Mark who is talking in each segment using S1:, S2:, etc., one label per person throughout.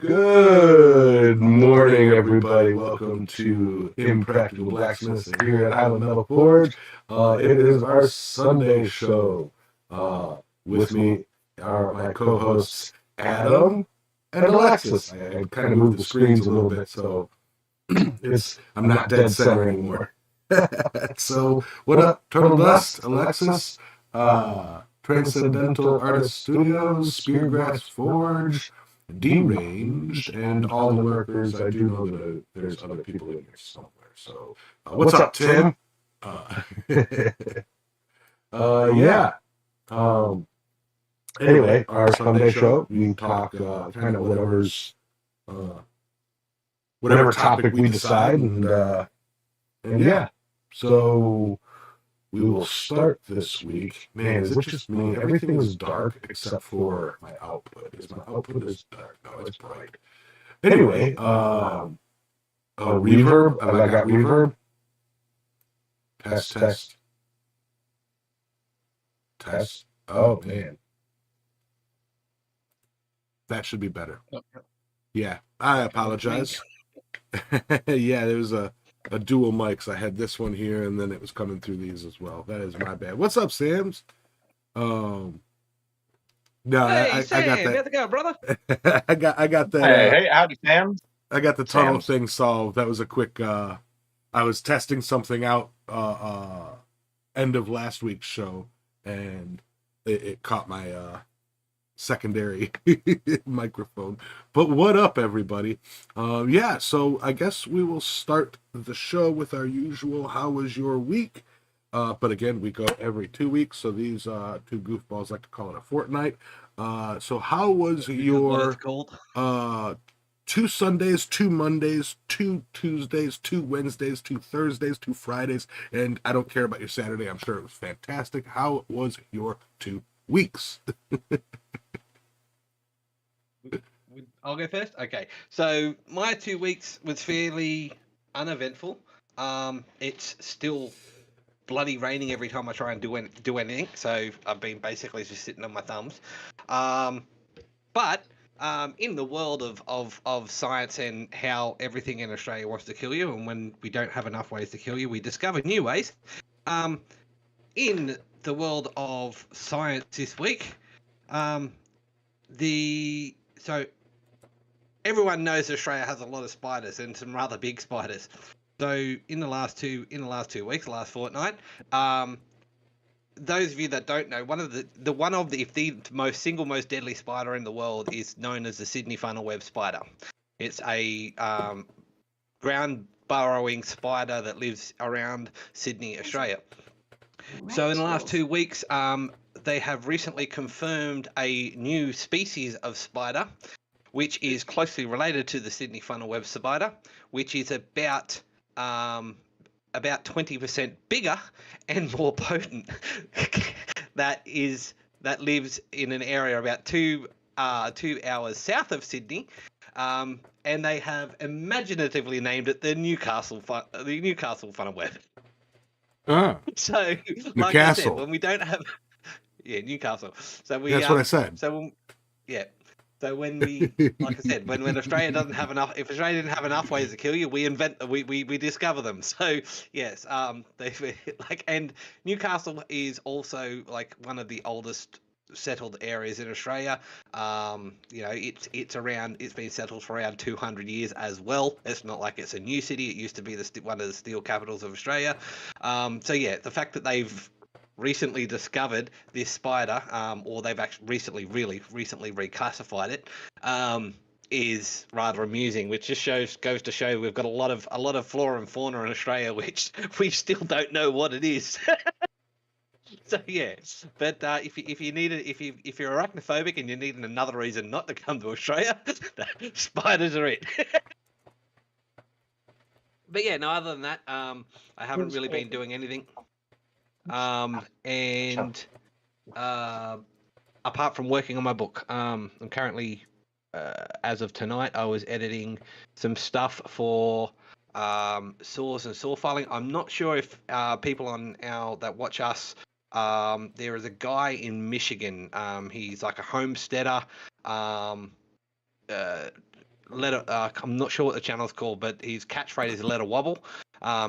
S1: Good morning, everybody. Welcome to Impractical Blacksmiths here at Highland Metal Forge. It is our Sunday show. With me are my co-hosts Adam and Alexis. I kind of moved the screens a little bit, so I'm not dead center anymore. So, what up, Turtle Dust, Alexis, Transcendental Artist Studios, Speargrass Forge, Deranged, and all the lurkers. I do know that there's other people in here somewhere. So, what's up, Tim? Yeah. Um, anyway, our Sunday show, we can talk kind of whatever topic we decide, and yeah. So we will start this week. Man, is it just me? Everything is dark except for my output. My output is dark? No, it's bright. Anyway, reverb. Have I got reverb? Test. Oh man, that should be better. Yeah, I apologize. Yeah, there was a dual mics. I had this one here, and then it was coming through these as well. That is my bad. What's up, Sam's? No,
S2: hey,
S1: I got that.
S2: How's it going, brother?
S1: I got that.
S3: Hey, howdy, Sam.
S1: I got the tunnel thing solved. That was a quick. I was testing something out end of last week's show, and it caught my secondary microphone. But what up, everybody? Yeah, so I guess we will start the show with our usual "How was your week?" But again, we go every 2 weeks, so these two goofballs like to call it a fortnight. So how was your 2 Sundays, 2 Mondays, 2 Tuesdays, 2 Wednesdays, 2 Thursdays, 2 Fridays, and I don't care about your Saturday. I'm sure it was fantastic. How was your 2 weeks?
S2: I'll go first. Okay, so my 2 weeks was fairly uneventful. It's still bloody raining every time I try and do anything, so I've been basically just sitting on my thumbs. But in the world of science and how everything in Australia wants to kill you, and when we don't have enough ways to kill you, we discover new ways. In the world of science this week, so everyone knows Australia has a lot of spiders and some rather big spiders. So in the last 2 weeks, the last fortnight, those of you that don't know, if the most deadly spider in the world is known as the Sydney funnel web spider. It's a ground burrowing spider that lives around Sydney, Australia. So in the last 2 weeks, they have recently confirmed a new species of spider, which is closely related to the Sydney funnel web spider, which is about 20% bigger and more potent. that lives in an area about 2 hours south of Sydney, and they have imaginatively named it the Newcastle funnel web. So, like I said, when we don't have, Newcastle. So
S1: that's what I said.
S2: So when we, like I said, when Australia doesn't have enough, if Australia didn't have enough ways to kill you, we discover them. So yes, and Newcastle is also like one of the oldest settled areas in Australia. It's been settled for around 200 years as well. It's not like it's a new city. It used to be one of the steel capitals of Australia. So yeah, the fact that they've recently discovered this spider, or they've actually really recently reclassified it, is rather amusing, which just goes to show we've got a lot of flora and fauna in Australia which we still don't know what it is. So yeah, but if you're arachnophobic and you need another reason not to come to Australia, spiders are it. But yeah, no, other than that, I haven't really been doing anything. And apart from working on my book, I'm currently, as of tonight, I was editing some stuff for saws and saw filing. I'm not sure if people that watch us, there is a guy in Michigan. He's like a homesteader. I'm not sure what the channel's called, but his catchphrase is "Let It Wobble."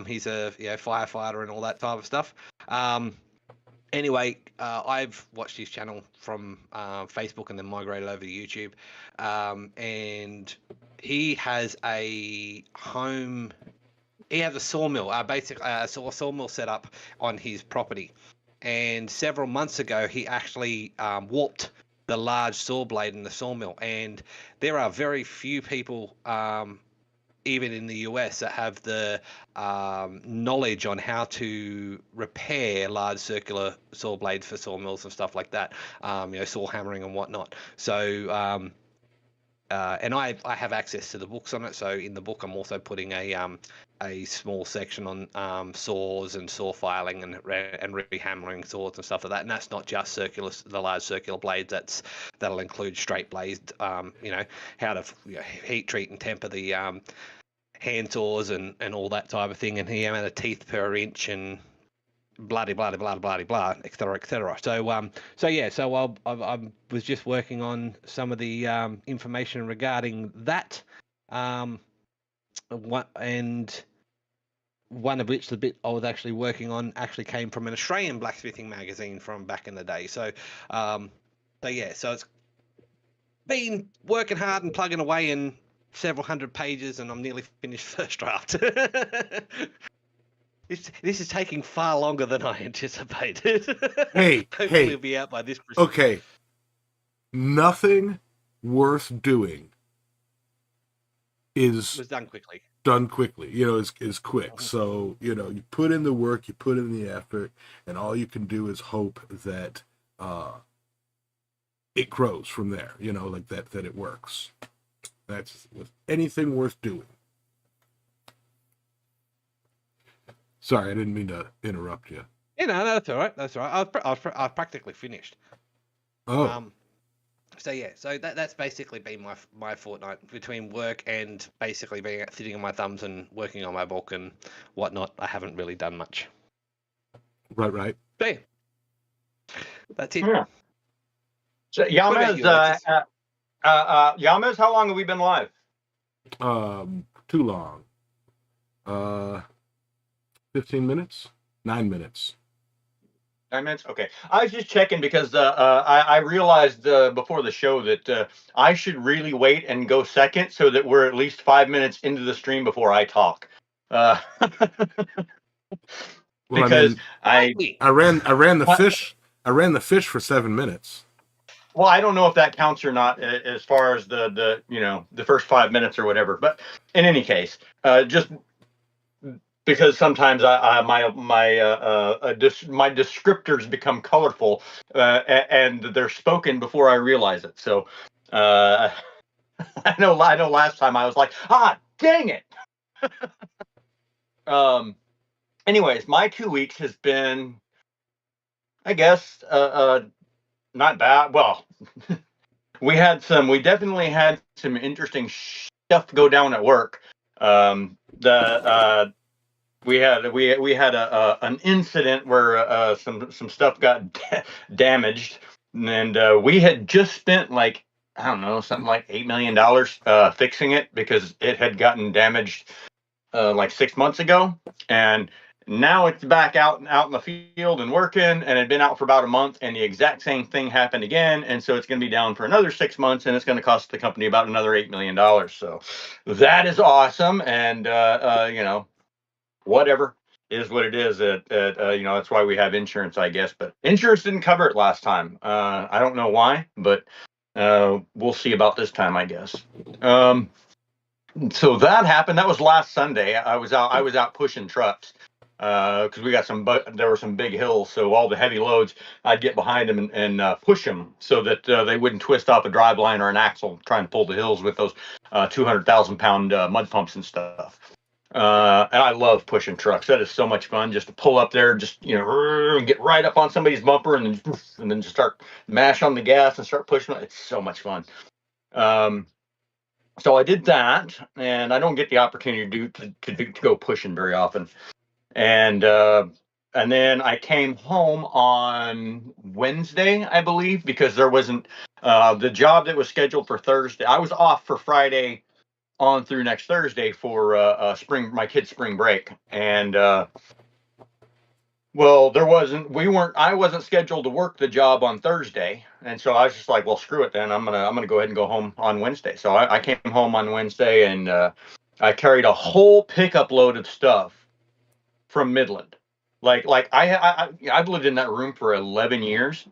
S2: He's a firefighter and all that type of stuff. Anyway, I've watched his channel from Facebook and then migrated over to YouTube, and he has a home. He has a sawmill, basically a sawmill set up on his property. And several months ago, he actually warped the large saw blade in the sawmill. And there are very few people, even in the US, that have the knowledge on how to repair large circular saw blades for sawmills and stuff like that. Saw hammering and whatnot. So. And I have access to the books on it. So in the book, I'm also putting a small section on saws and saw filing and rehammering saws and stuff like that. And that's not just the large circular blades. That'll include straight blades. How to heat treat and temper the hand saws and all that type of thing, and the amount of teeth per inch and blah blah blah blah blah blah, etc. etc. So I was just working on some of the information regarding that, and one of which the bit I was actually working on actually came from an Australian blacksmithing magazine from back in the day. So it's been working hard and plugging away in several hundred pages, and I'm nearly finished first draft. This is taking far longer than I anticipated. Hopefully it'll be out by this Christmas.
S1: Okay. Nothing worth doing was
S2: done quickly.
S1: Is quick. So, you put in the work, you put in the effort, and all you can do is hope that it grows from there, like that it works. That's with anything worth doing. Sorry, I didn't mean to interrupt you.
S2: No, that's all right. That's all right. I've practically finished.
S1: Oh.
S2: So that's basically been my fortnight between work and basically being sitting on my thumbs and working on my book and whatnot. I haven't really done much.
S1: Right.
S2: But yeah, that's it.
S3: Yeah. So Yamez, Yamez, how long have we been live?
S1: Too long. 15 minutes? 9 minutes.
S3: 9 minutes? Okay. I was just checking because I realized before the show that I should really wait and go second so that we're at least 5 minutes into the stream before I talk. Because I
S1: ran the fish. I ran the fish for 7 minutes.
S3: Well, I don't know if that counts or not as far as the first 5 minutes or whatever. But in any case, just because sometimes my descriptors become colorful and they're spoken before I realize it. So I know last time I was like, dang it. Anyways, my 2 weeks has been, I guess, not bad. Well, we definitely had some interesting stuff go down at work. We had an incident where some stuff got damaged, and we had just spent something like $8 million fixing it because it had gotten damaged 6 months ago, and now it's back out in the field and working, and it had been out for about a month, and the exact same thing happened again, and so it's going to be down for another 6 months, and it's going to cost the company about another $8 million. So that is awesome, and whatever is what it is. That's why we have insurance, I guess. But insurance didn't cover it last time. I don't know why, but we'll see about this time, I guess. So that happened. That was last Sunday. I was out pushing trucks because we got there were some big hills. So all the heavy loads, I'd get behind them and push them so that they wouldn't twist off a driveline or an axle trying to pull the hills with those 200,000-pound mud pumps and stuff. And I love pushing trucks. That is so much fun, just to pull up there, just get right up on somebody's bumper and then just start mash on the gas and start pushing. It's so much fun. So I did that, and I don't get the opportunity to go pushing very often. And then I came home on Wednesday, I believe, because there wasn't the job that was scheduled for Thursday. I was off for Friday on through next Thursday for my kids' spring break, and well, I wasn't scheduled to work the job on Thursday, and so I was just like, well, screw it then. I'm gonna go ahead and go home on Wednesday. So I came home on Wednesday, and I carried a whole pickup load of stuff from Midland. Like I've lived in that room for 11 years,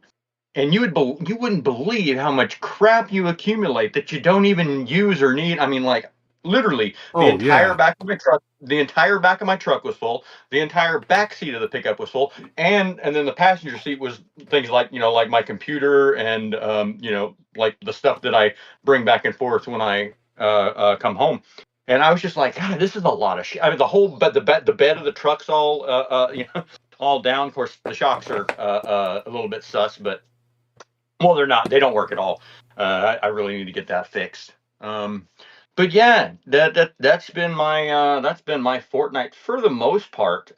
S3: and you wouldn't believe how much crap you accumulate that you don't even use or need. I mean, like literally the
S1: Oh
S3: entire
S1: yeah.
S3: back of my truck, the entire back of my truck was full. The entire back seat of the pickup was full, and then the passenger seat was things like like my computer and like the stuff that I bring back and forth when I come home. And I was just like, God, this is a lot of shit. I mean, the bed of the truck's all all down. Of course, the shocks are a little bit sus, but well, they're not. They don't work at all. I really need to get that fixed. But yeah, that's been my fortnight for the most part.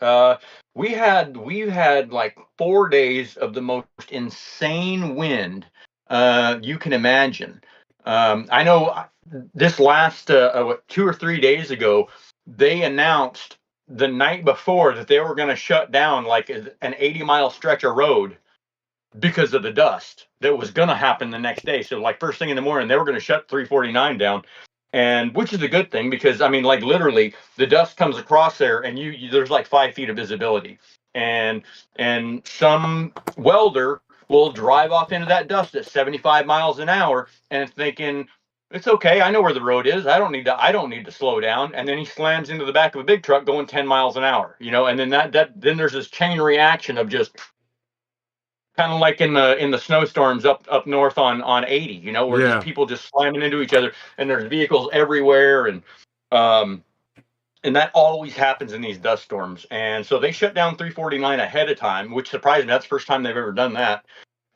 S3: We've had like 4 days of the most insane wind you can imagine. I know this last 2 or 3 days ago, they announced the night before that they were going to shut down like an 80-mile stretch of road because of the dust that was going to happen the next day. So like first thing in the morning, they were going to shut 349 down, and which is a good thing because I mean, like literally the dust comes across there and there's like 5 feet of visibility, and some welder will drive off into that dust at 75 miles an hour and thinking, it's okay, I know where the road is, I don't need to slow down, and then he slams into the back of a big truck going 10 miles an hour, and then then there's this chain reaction of just kind of like in the snowstorms up north on 80, where just
S1: Yeah.
S3: people just slamming into each other, and there's vehicles everywhere, and that always happens in these dust storms. And so they shut down 349 ahead of time, which surprised me. That's the first time they've ever done that.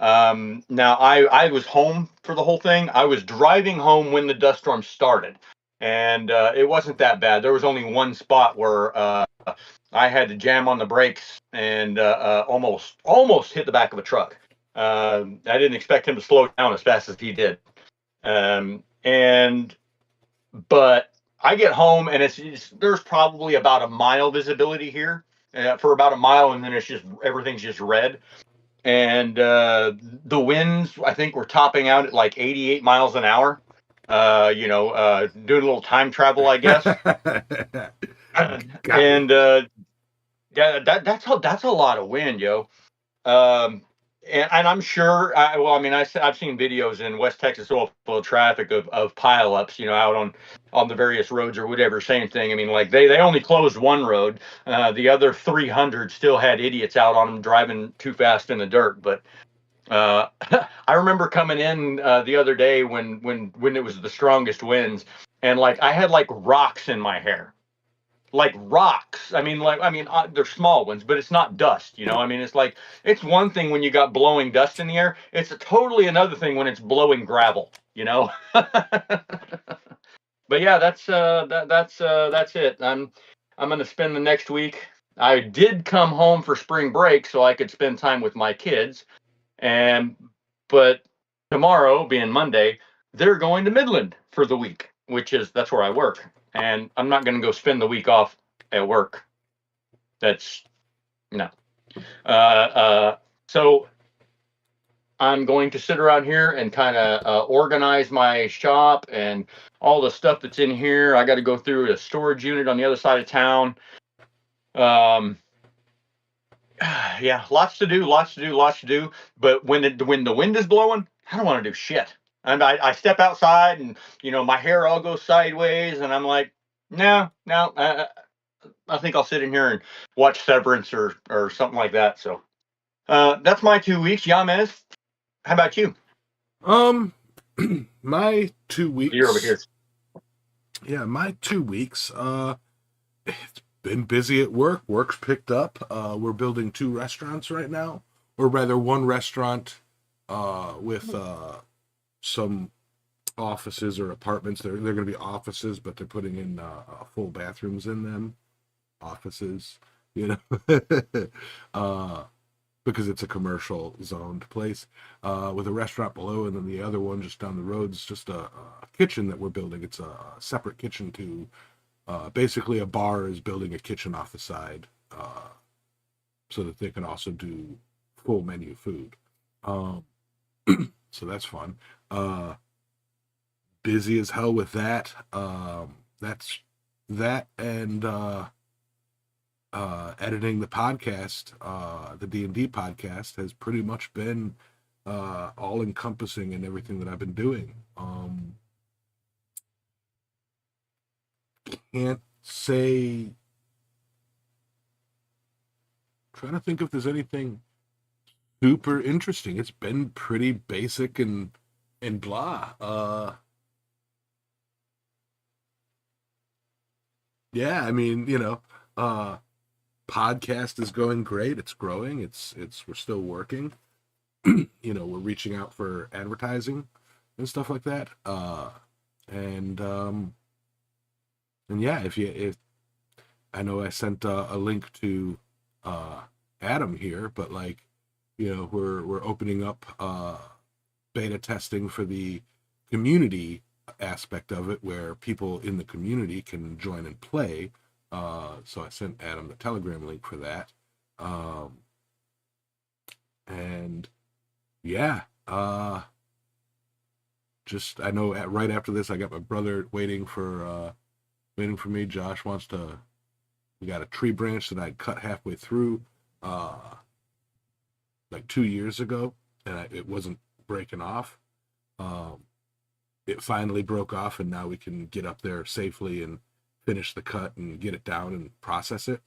S3: Now I was home for the whole thing. I was driving home when the dust storm started, and it wasn't that bad. There was only one spot where I had to jam on the brakes and almost hit the back of a truck. I didn't expect him to slow down as fast as he did. But I get home and there's probably about a mile visibility here for about a mile, and then everything's just red. And the winds, I think, were topping out at like 88 miles an hour. Doing a little time travel, I guess. And yeah, that's a lot of wind, yo. And I'm sure. I've seen videos in West Texas oil field traffic of pileups, out on the various roads or whatever. Same thing. I mean, like they only closed one road. The other 300 still had idiots out on them driving too fast in the dirt. But I remember coming in the other day when it was the strongest winds, and like I had like rocks in my hair. Like rocks. They're small ones, but it's not dust. It's one thing when you got blowing dust in the air. It's totally another thing when it's blowing gravel. But yeah, that's it. I'm gonna spend the next week. I did come home for spring break so I could spend time with my kids, but tomorrow, being Monday, they're going to Midland for the week, that's where I work. And I'm not going to go spend the week off at work. That's no. So I'm going to sit around here and kind of organize my shop and all the stuff that's in here. I got to go through a storage unit on the other side of town. Yeah, lots to do. But when the wind is blowing, I don't want to do shit. And I step outside, and my hair all goes sideways, and I'm like, no, I think I'll sit in here and watch Severance or something like that. So that's my 2 weeks. Yamez, how about you?
S1: My 2 weeks.
S3: You're over here.
S1: Yeah, my 2 weeks. It's been busy at work. Work's picked up. We're building 2 restaurants right now, or rather, one restaurant with some offices or apartments. They're going to be offices, but they're putting in full bathrooms in them. Offices, but because it's a commercial zoned place, with a restaurant below, and then the other one just down the road is just a kitchen that we're building. It's a separate kitchen to basically a bar is building a kitchen off the side, so that they can also do full menu food. So that's fun. Busy as hell with that. That's that and editing the podcast, the D&D podcast, has pretty much been all encompassing in everything that I've been doing. Can't say. Trying to think if there's anything super interesting. It's been pretty basic and blah. Yeah, I mean, podcast is going great. It's growing. It's we're still working. We're reaching out for advertising and stuff like that. And yeah, if I know I sent a link to Adam here, but we're opening up beta testing for the community aspect of it, where people in the community can join and play. So I sent Adam the Telegram link for that. And yeah, just I know right after this I got my brother waiting for me. Josh wants to. We got a tree branch that I'd cut halfway through like 2 years ago, and it wasn't breaking off. It finally broke off, and now we can get up there safely and finish the cut and get it down and process it.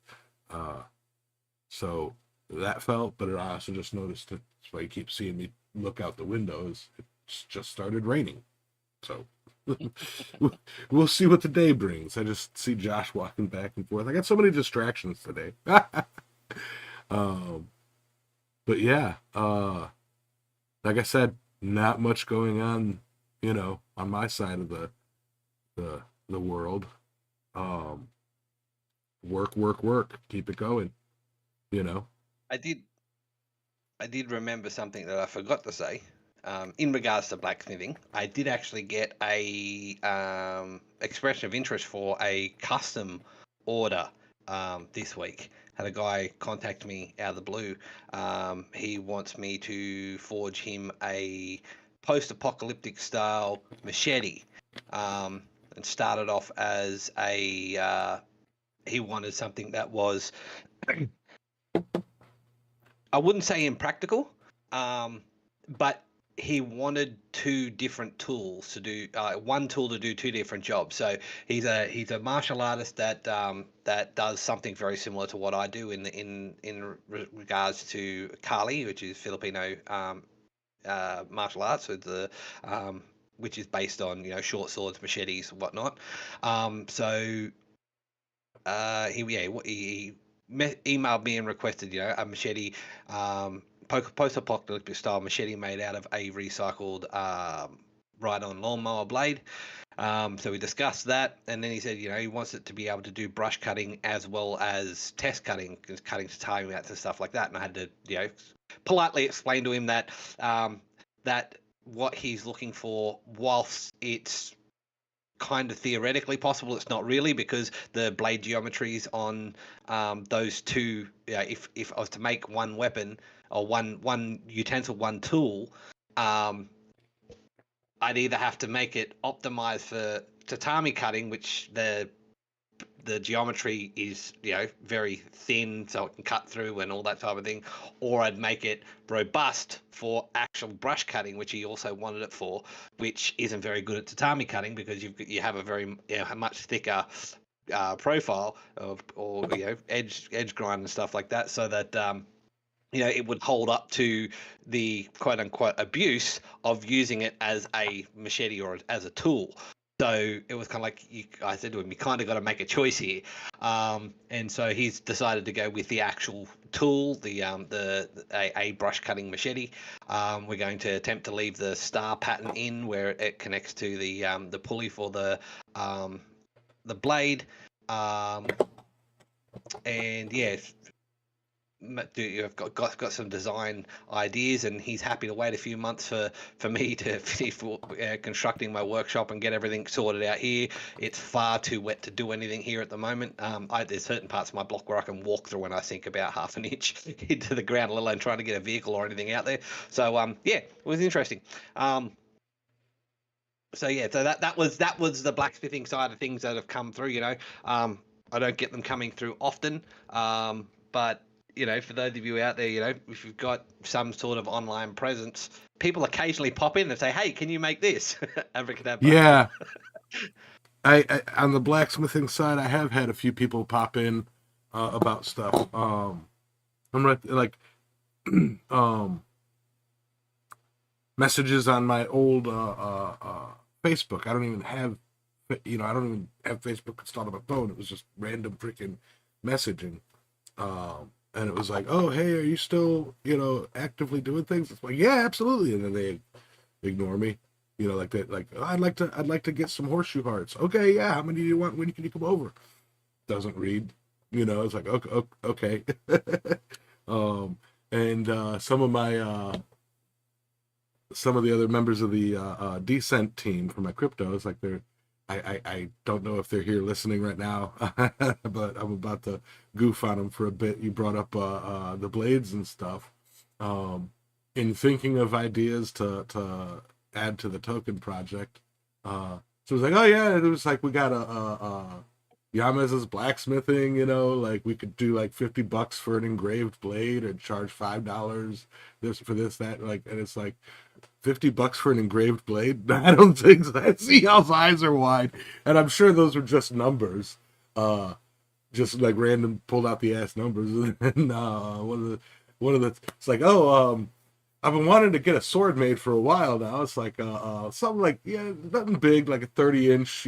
S1: So that felt, but I also just noticed that's why you keep seeing me look out the windows. It's just started raining. So we'll see what the day brings. I just see Josh walking back and forth. I got so many distractions today. But yeah, like I said, not much going on, on my side of the world. Work, keep it going,
S2: I did remember something that I forgot to say. In regards to blacksmithing, I did actually get a expression of interest for a custom order this week. Had a guy contact me out of the blue. He wants me to forge him a post-apocalyptic style machete, and started off as a he wanted something that was I wouldn't say impractical, but he wanted two different tools to do one tool to do two different jobs. So he's a martial artist that does something very similar to what I do in regards to Kali, which is Filipino martial arts, with the which is based on short swords, machetes, and whatnot. He emailed me and requested a machete, post-apocalyptic style machete made out of a recycled ride-on lawnmower blade. So we discussed that, and then he said he wants it to be able to do brush cutting as well as test cutting tatami mats and stuff like that. And I had to politely explain to him that that what he's looking for, whilst it's kind of theoretically possible, it's not really, because the blade geometries on those two, if I was to make one weapon or one utensil, one tool, I'd either have to make it optimized for tatami cutting, which the geometry is very thin, so it can cut through and all that type of thing, or I'd make it robust for actual brush cutting, which he also wanted it for, which isn't very good at tatami cutting, because you have a very much thicker profile or edge grind and stuff like that, so that it would hold up to the quote unquote abuse of using it as a machete or as a tool. So it was kind of like I said to him, you kind of got to make a choice here, and so he's decided to go with the actual tool, a brush cutting machete. We're going to attempt to leave the star pattern in where it connects to the pulley for the blade, and yeah, I've got some design ideas, and he's happy to wait a few months for me to finish constructing my workshop and get everything sorted out here. It's far too wet to do anything here at the moment. There's certain parts of my block where I can walk through when I sink about half an inch into the ground, let alone trying to get a vehicle or anything out there. So yeah, it was interesting. So yeah, so that was the blacksmithing side of things that have come through. I don't get them coming through often, but for those of you out there, if you've got some sort of online presence, people occasionally pop in and say, "Hey, can you make this?" Abracadabra.
S1: Yeah. I on the blacksmithing side, I have had a few people pop in about stuff. I'm like messages on my old Facebook. I don't even have Facebook installed on my phone. It was just random freaking messaging. And it was like, "Oh, hey, are you still, actively doing things?" It's like, "Yeah, absolutely." And then they ignore me, like that. Like, oh, I'd like to get some horseshoe hearts. Okay, yeah. How many do you want? When can you come over? Doesn't read. It's like, okay. And some of the other members of the Descent team for my crypto, it's like I don't know if they're here listening right now, but I'm about to goof on them for a bit. You brought up the blades and stuff. In thinking of ideas to add to the token project, so it was like, oh yeah, it was like we got a Yamaza's blacksmithing, like we could do like $50 for an engraved blade and charge $5 for this, that, like, and it's like $50 for an engraved blade. I don't think so. I see y'all's eyes are wide, and I'm sure those were just numbers, just like random pulled out the ass numbers. And one of the it's like, oh, I've been wanting to get a sword made for a while now. It's like something like, yeah, nothing big, like a 30-inch,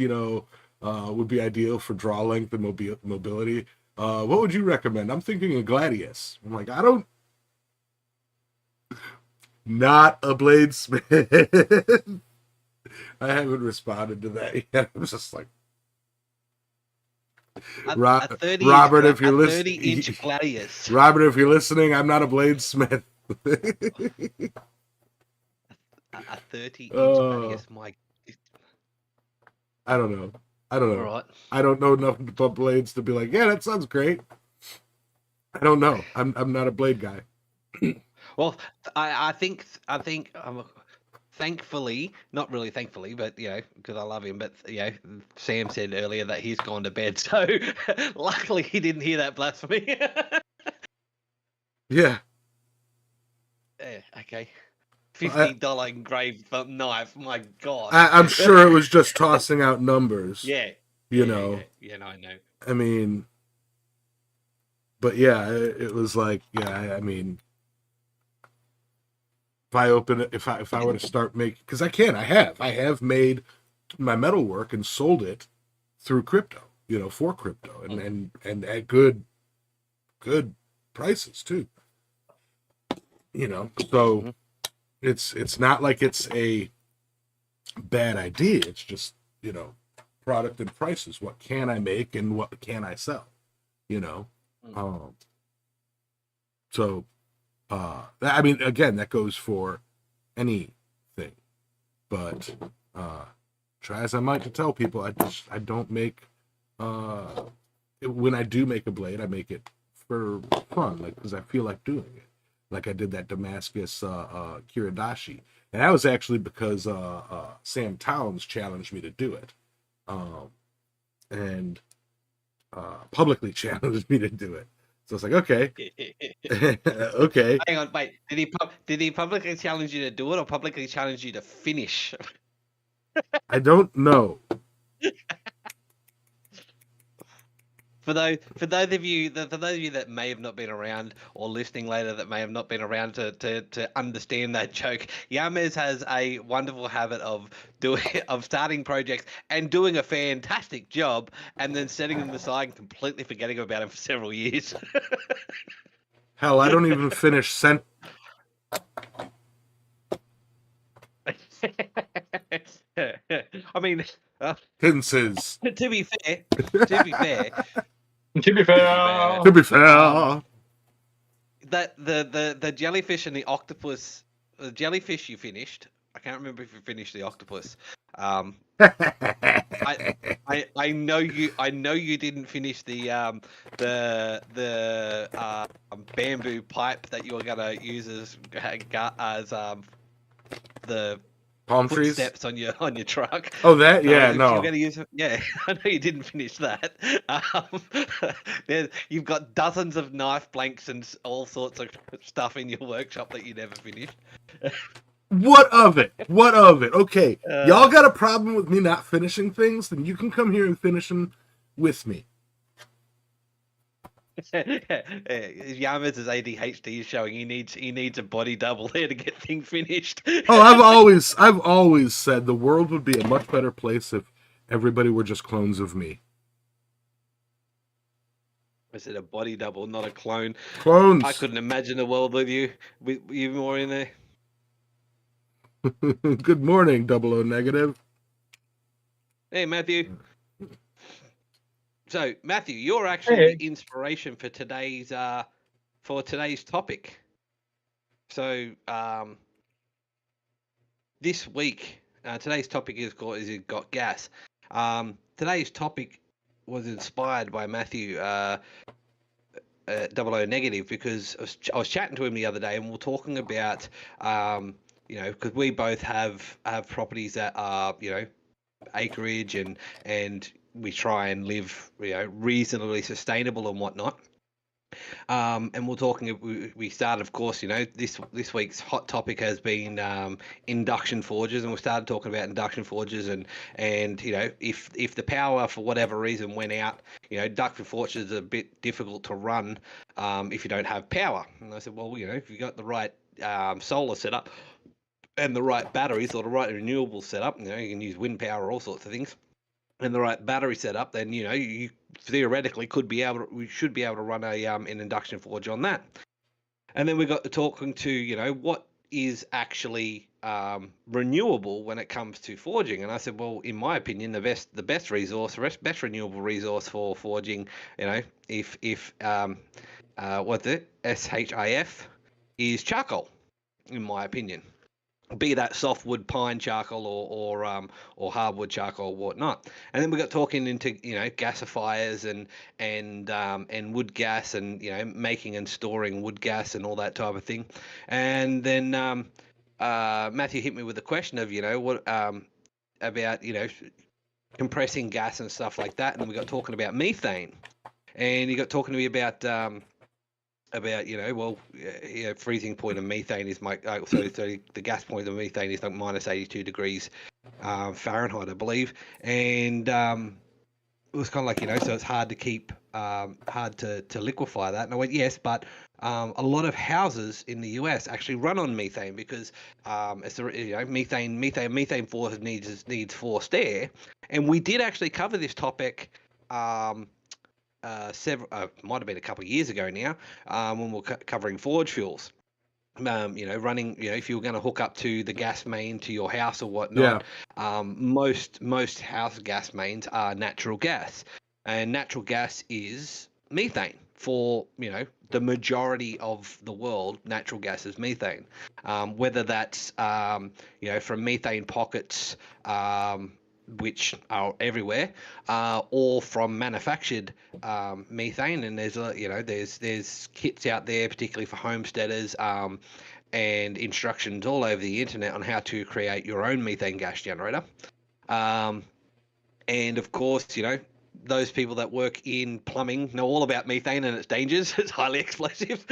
S1: would be ideal for draw length and mobility. What would you recommend? I'm thinking a Gladius. I'm like, not a bladesmith. I haven't responded to that yet. I'm just like, Robert, if you're listening,
S2: 30-inch Gladius.
S1: Robert, if you're listening, I'm not a bladesmith.
S2: A 30-inch Gladius, my.
S1: I don't know. All
S2: right.
S1: I don't know enough about blades to be like, yeah, that sounds great. I don't know. I'm not a blade guy.
S2: Well, I think thankfully, not really thankfully, but because I love him, but Sam said earlier that he's gone to bed, so luckily he didn't hear that blasphemy.
S1: Yeah.
S2: Yeah. Okay. $50 engraved knife. My God.
S1: I'm sure it was just tossing out numbers.
S2: Yeah.
S1: No,
S2: I know.
S1: I mean, but yeah, it was like, yeah, I mean, if I open it, if I were to start making, because I have made my metalwork and sold it through crypto, for crypto, and at good prices too. So it's not like it's a bad idea. It's just, product and prices. What can I make and what can I sell? So I mean, again, that goes for anything. But try as I might to tell people, I don't make when I do make a blade, I make it for fun, like because I feel like doing it. Like I did that Damascus Kiradashi, and that was actually because Sam Towns challenged me to do it, and publicly challenged me to do it. So it's like, okay, okay.
S2: Hang on, wait. Did he publicly challenge you to do it, or publicly challenge you to finish?
S1: I don't know.
S2: For those of you that may have not been around or listening later that may have not been around to understand that joke, Yamez has a wonderful habit of starting projects and doing a fantastic job and then setting them aside and completely forgetting about them for several years.
S1: Hell, I don't even finish
S2: I mean,
S1: sentences.
S2: To be fair,
S3: To be fair,
S1: To be fair,
S2: that the jellyfish and the octopus. The jellyfish you finished. I can't remember if you finished the octopus. I know you didn't finish the bamboo pipe that you were gonna use as the
S1: Palm trees.
S2: footsteps on your truck.
S1: Oh, that? Yeah,
S2: You
S1: no.
S2: were gonna use yeah. I know you didn't finish that. You've got dozens of knife blanks and all sorts of stuff in your workshop that you never finished.
S1: What of it? What of it? Okay, y'all got a problem with me not finishing things? Then you can come here and finish them with me.
S2: Yamas' ADHD is showing he needs a body double there to get things finished.
S1: Oh, I've always said the world would be a much better place if everybody were just clones of me.
S2: I said a body double, not a clone.
S1: Clones.
S2: I couldn't imagine a world with you more in there.
S1: Good morning, 00 negative.
S2: Hey, Matthew. So, Matthew, you're actually the inspiration for today's topic. So, this week, today's topic is Got Gas. Today's topic was inspired by Matthew 00 negative because I was chatting to him the other day and we were talking about because we both have properties that are acreage and we try and live reasonably sustainable and whatnot. And we're talking. We started, of course. This week's hot topic has been induction forges, and we started talking about induction forges, and if the power for whatever reason went out, induction forges are a bit difficult to run if you don't have power. And I said, well, if you got the right solar setup and the right batteries or the right renewable setup, you can use wind power, all sorts of things, and the right battery setup, then you theoretically we should be able to run an induction forge on that. And then we got to talking to what is actually renewable when it comes to forging. And I said, well, in my opinion, the best renewable resource for forging, if what's it, SHIF, is charcoal, in my opinion. Be that softwood pine charcoal or hardwood charcoal or whatnot. And then we got talking into gasifiers and wood gas and making and storing wood gas and all that type of thing. And then Matthew hit me with the question of what about compressing gas and stuff like that. And then we got talking about methane, and he got talking to me about freezing point of methane is so the gas point of methane is like minus 82 degrees Fahrenheit, I believe, and it was kind of like so it's hard to keep hard to liquefy that. And I went, yes, but a lot of houses in the US actually run on methane because it's methane force needs forced air, and we did actually cover this topic. Might have been a couple of years ago now, when we were covering forge fuels. Running, if you were going to hook up to the gas main to your house or whatnot, most house gas mains are natural gas, and natural gas is methane. For the majority of the world, natural gas is methane. Whether that's from methane pockets, which are everywhere, or from manufactured methane. And there's kits out there, particularly for homesteaders, and instructions all over the internet on how to create your own methane gas generator. And of course, those people that work in plumbing know all about methane and its dangers. It's highly explosive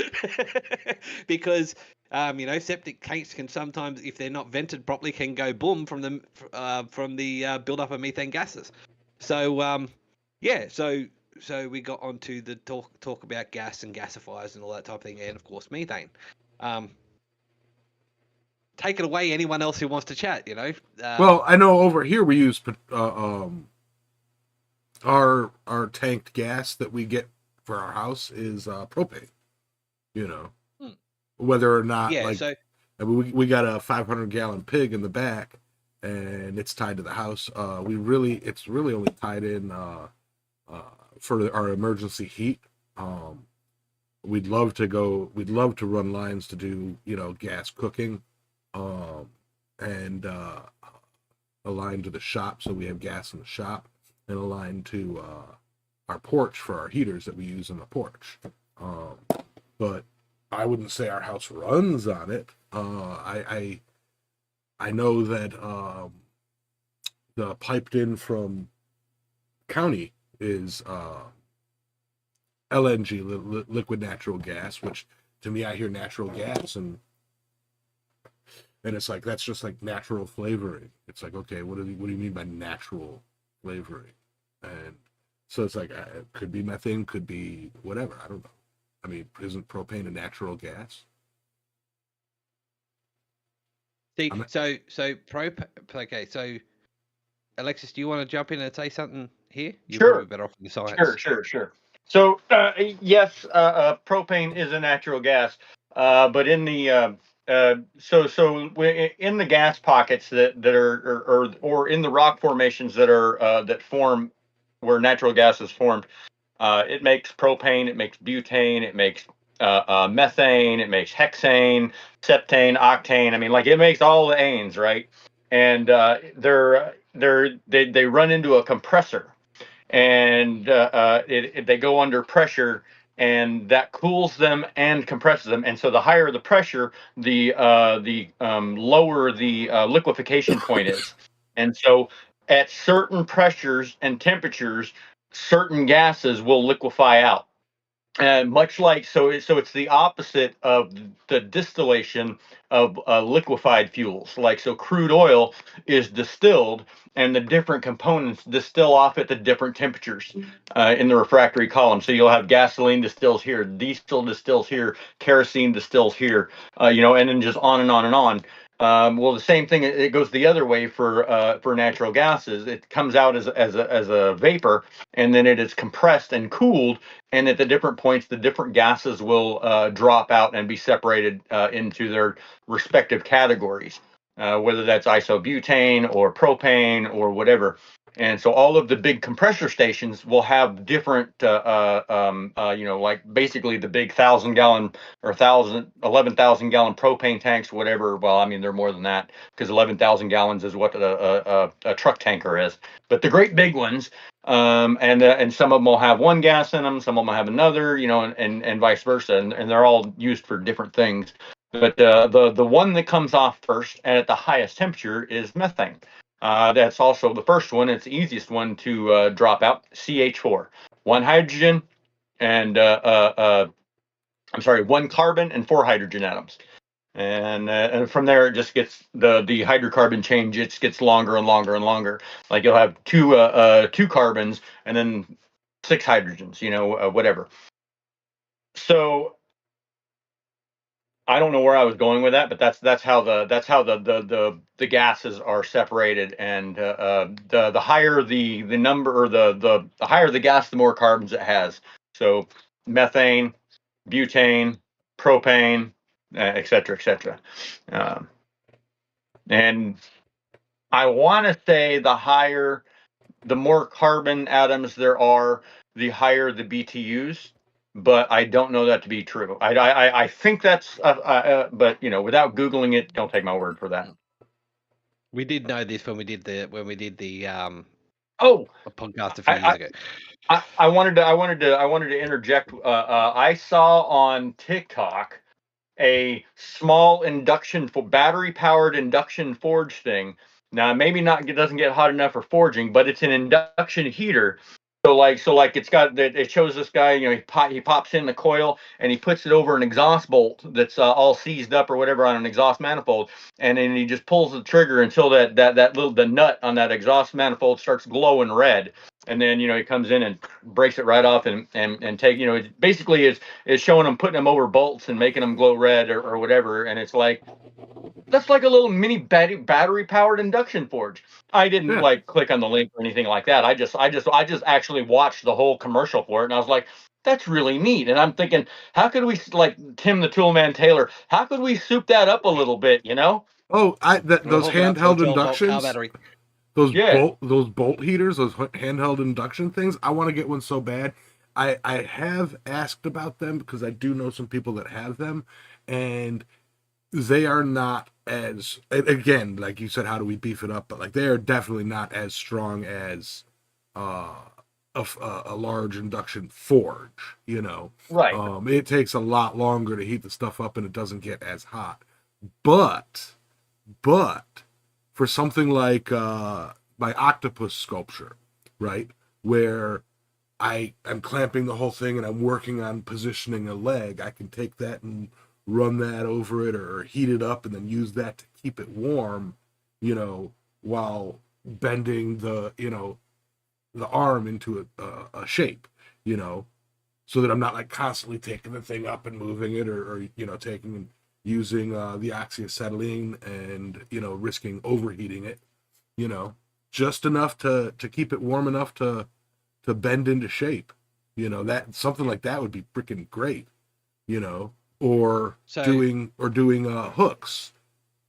S2: because septic tanks can sometimes, if they're not vented properly, can go boom from the build-up of methane gases. So so we got onto the talk about gas and gasifiers and all that type of thing, and of course methane. Take it away, anyone else who wants to chat.
S1: Well, I know over here we use our tanked gas that we get for our house is propane. Whether or not we got a 500-gallon pig in the back and it's tied to the house. It's really only tied in for our emergency heat. we'd love to run lines to do, gas cooking, and a line to the shop, so we have gas in the shop, and a line to our porch for our heaters that we use in the porch. But I wouldn't say our house runs on it. I know that the piped in from county is LNG, liquid natural gas, which to me, I hear natural gas and it's like, that's just like natural flavoring. It's like, okay, what do you mean by natural flavoring? And so it's like, it could be methane, could be whatever. I don't know. I mean, isn't propane a natural gas?
S2: See, okay, so Alexis, do you want to jump in and say something here? You're
S3: Sure.
S2: probably better off in the science.
S3: Sure. So yes, propane is a natural gas, but in the in the gas pockets that are or in the rock formations that are that form where natural gas is formed, it makes propane, it makes butane, it makes methane, it makes hexane, septane, octane. I mean, like, it makes all the anes, right? And they run into a compressor, and they go under pressure, and that cools them and compresses them. And so the higher the pressure, the lower the liquefaction point is. And so at certain pressures and temperatures, certain gases will liquefy out. And much like, so it's the opposite of the distillation of liquefied fuels. Like, so crude oil is distilled, and the different components distill off at the different temperatures in the refractory column. So you'll have gasoline distills here, diesel distills here, kerosene distills here, and then just on and on and on. Well, the same thing, it goes the other way for natural gases. It comes out as a vapor, and then it is compressed and cooled, and at the different points, the different gases will drop out and be separated into their respective categories, whether that's isobutane or propane or whatever. And so all of the big compressor stations will have different, like basically the big 1,000-gallon or 11,000 gallon propane tanks, whatever. Well, I mean, they're more than that, because 11,000 gallons is what a truck tanker is. But the great big ones, and some of them will have one gas in them, some of them will have another, and vice versa, and they're all used for different things. But the one that comes off first and at the highest temperature is methane. That's also the first one. It's the easiest one to drop out. CH4, one hydrogen, and one carbon and 4 hydrogen atoms. And from there, it just gets the hydrocarbon chain just gets longer and longer and longer. Like, you'll have two carbons and then 6 hydrogens, whatever. So I don't know where I was going with that, but that's how the gases are separated, and the higher the number, or the higher the gas, the more carbons it has. So methane, butane, propane, et cetera, et cetera. And I want to say the more carbon atoms there are, the higher the BTUs. But I don't know that to be true. I think that's, but without Googling it, don't take my word for that.
S2: We did know this when we did the podcast a few years ago.
S3: I wanted to interject. I saw on TikTok a small battery-powered induction forge thing. Now, maybe not, it doesn't get hot enough for forging, but it's an induction heater. So like it shows this guy, he pops in the coil and he puts it over an exhaust bolt that's all seized up or whatever on an exhaust manifold, and then he just pulls the trigger until the nut on that exhaust manifold starts glowing red, and then he comes in and breaks it right off and take, it basically is showing him, putting them over bolts and making them glow red or whatever, and it's like, that's like a little mini battery powered induction forge. I didn't click on the link or anything like that. I just actually watched the whole commercial for it, and I was like, that's really neat. And I'm thinking, how could we, like Tim the Toolman Taylor, how could we soup that up a little bit,
S1: Oh, those handheld inductions, those bolt heaters, those handheld induction things. I want to get one so bad. I have asked about them because I do know some people that have them, and they are not as, again, like you said, how do we beef it up? But like they are definitely not as strong as uh, a large induction forge.
S3: Right.
S1: It takes a lot longer to heat the stuff up, and it doesn't get as hot. But for something like my octopus sculpture, right, where I'm clamping the whole thing and I'm working on positioning a leg, I can take that and run that over it or heat it up and then use that to keep it warm, while bending the arm into a shape, so that I'm not like constantly taking the thing up and moving it or taking and using the oxyacetylene and risking overheating it, just enough to keep it warm enough to bend into shape. That something like that would be freaking great. Or
S2: So
S1: doing hooks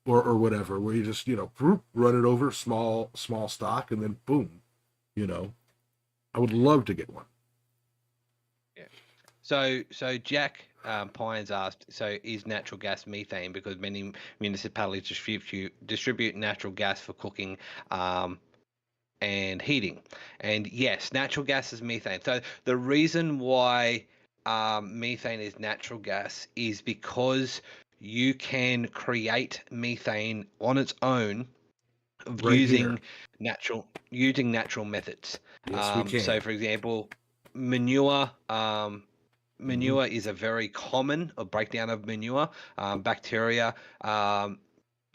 S1: or whatever, where you just run it over small stock and then boom. I would love to get one.
S2: yeah. So Jack Pines asked, so is natural gas methane, because many municipalities distribute natural gas for cooking and heating. And yes, natural gas is methane. So the reason why methane is natural gas is because you can create methane on its own
S1: Right here.
S2: using natural methods.
S1: Yes, we
S2: So,
S1: can.
S2: for example, manure.
S1: Mhm.
S2: Manure is a very common breakdown of manure. Bacteria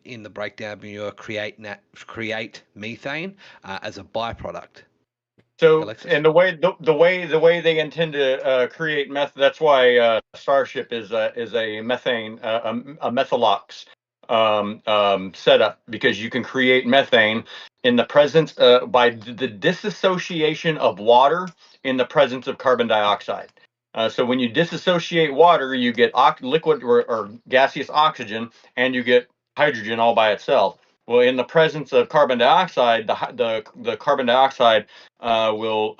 S2: in the breakdown of manure create methane as a byproduct.
S3: So,
S2: Alexis?
S3: and the way they intend to create meth. That's why Starship is a methane a methalox setup, because you can create methane in the presence by the disassociation of water in the presence of carbon dioxide. So when you disassociate water, you get liquid or gaseous oxygen, and you get hydrogen all by itself. Well, in the presence of carbon dioxide, the carbon dioxide will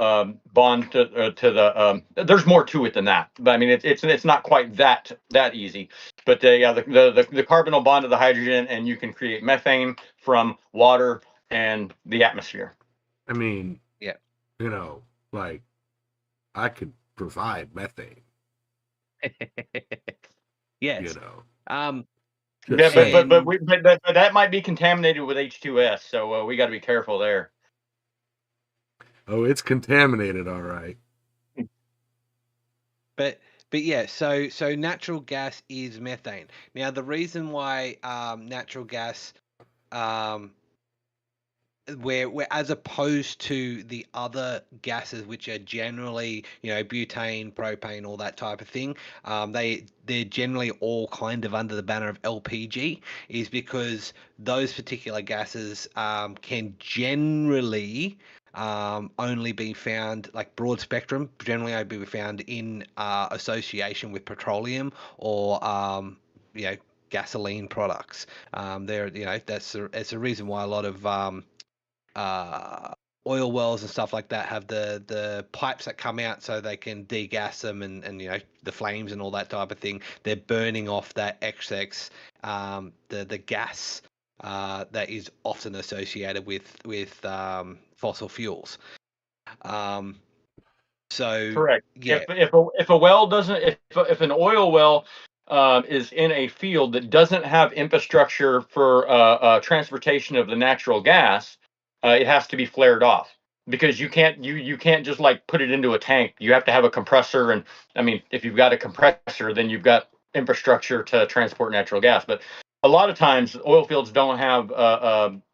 S3: bond to the. There's more to it than that, but I mean it's not quite that easy. But yeah, the carbon will bond to the hydrogen, and you can create methane from water and the atmosphere.
S1: I mean,
S2: Yeah.
S1: like I could provide methane, you
S2: Yes.
S1: know.
S2: Um,
S3: Yeah,
S1: Just saying.
S2: and
S3: but that might be contaminated with H2S, so we got to be careful there.
S1: Oh, it's contaminated, all right.
S2: but yeah, so natural gas is methane. Now the reason why natural gas um where as opposed to the other gases, which are generally butane, propane, all that type of thing, they're generally all kind of under the banner of LPG, is because those particular gases can generally only be found, like broad spectrum, generally only be found in association with petroleum or gasoline products. There, that's the reason why a lot of uh, oil wells and stuff like that have the pipes that come out so they can degas them, and the flames and all that type of thing. They're burning off that excess the gas that is often associated with fossil fuels. Um, so
S3: Correct.
S2: yeah,
S3: If a well doesn't if an oil well is in a field that doesn't have infrastructure for transportation of the natural gas, it has to be flared off, because you can't just like put it into a tank. You have to have a compressor, and I mean, if you've got a compressor, then you've got infrastructure to transport natural gas. But a lot of times, oil fields don't have,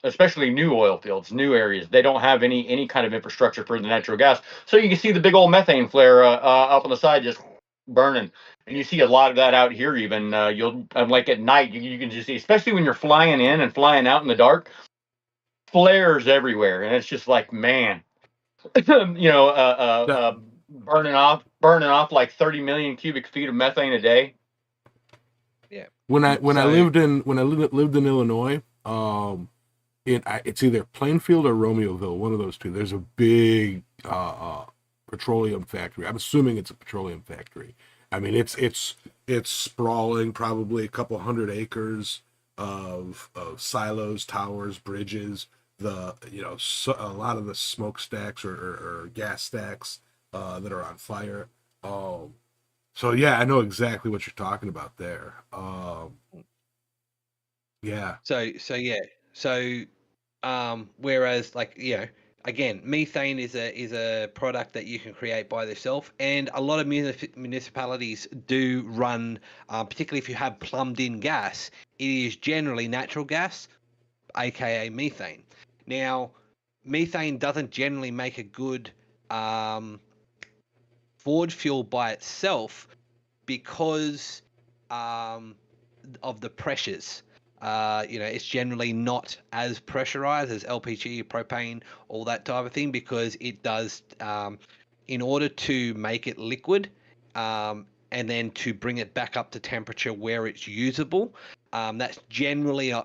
S3: especially new oil fields, new areas. They don't have any kind of infrastructure for the natural gas, so you can see the big old methane flare up on the side just burning. And you see a lot of that out here. Even you'll like at night, you can just see, especially when you're flying in and flying out in the dark, flares everywhere, and it's just like, man,
S1: That
S3: burning off like 30 million cubic feet of methane a day.
S2: yeah.
S1: when I
S2: So
S1: lived in Illinois, it's either Plainfield or Romeoville, one of those two. There's a big petroleum factory. I'm assuming it's a petroleum factory. I mean, it's sprawling, probably a couple hundred acres of silos, towers, bridges. A lot of the smokestacks or gas stacks that are on fire. So yeah, I know exactly what you're talking about there. Yeah.
S2: Whereas, like, again, methane is a product that you can create by yourself, and a lot of municipalities do run, particularly if you have plumbed in gas, it is generally natural gas, aka methane. Now, methane doesn't generally make a good forge fuel by itself because of the pressures. It's generally not as pressurized as LPG, propane, all that type of thing, because it does, in order to make it liquid, and then to bring it back up to temperature where it's usable. That's generally an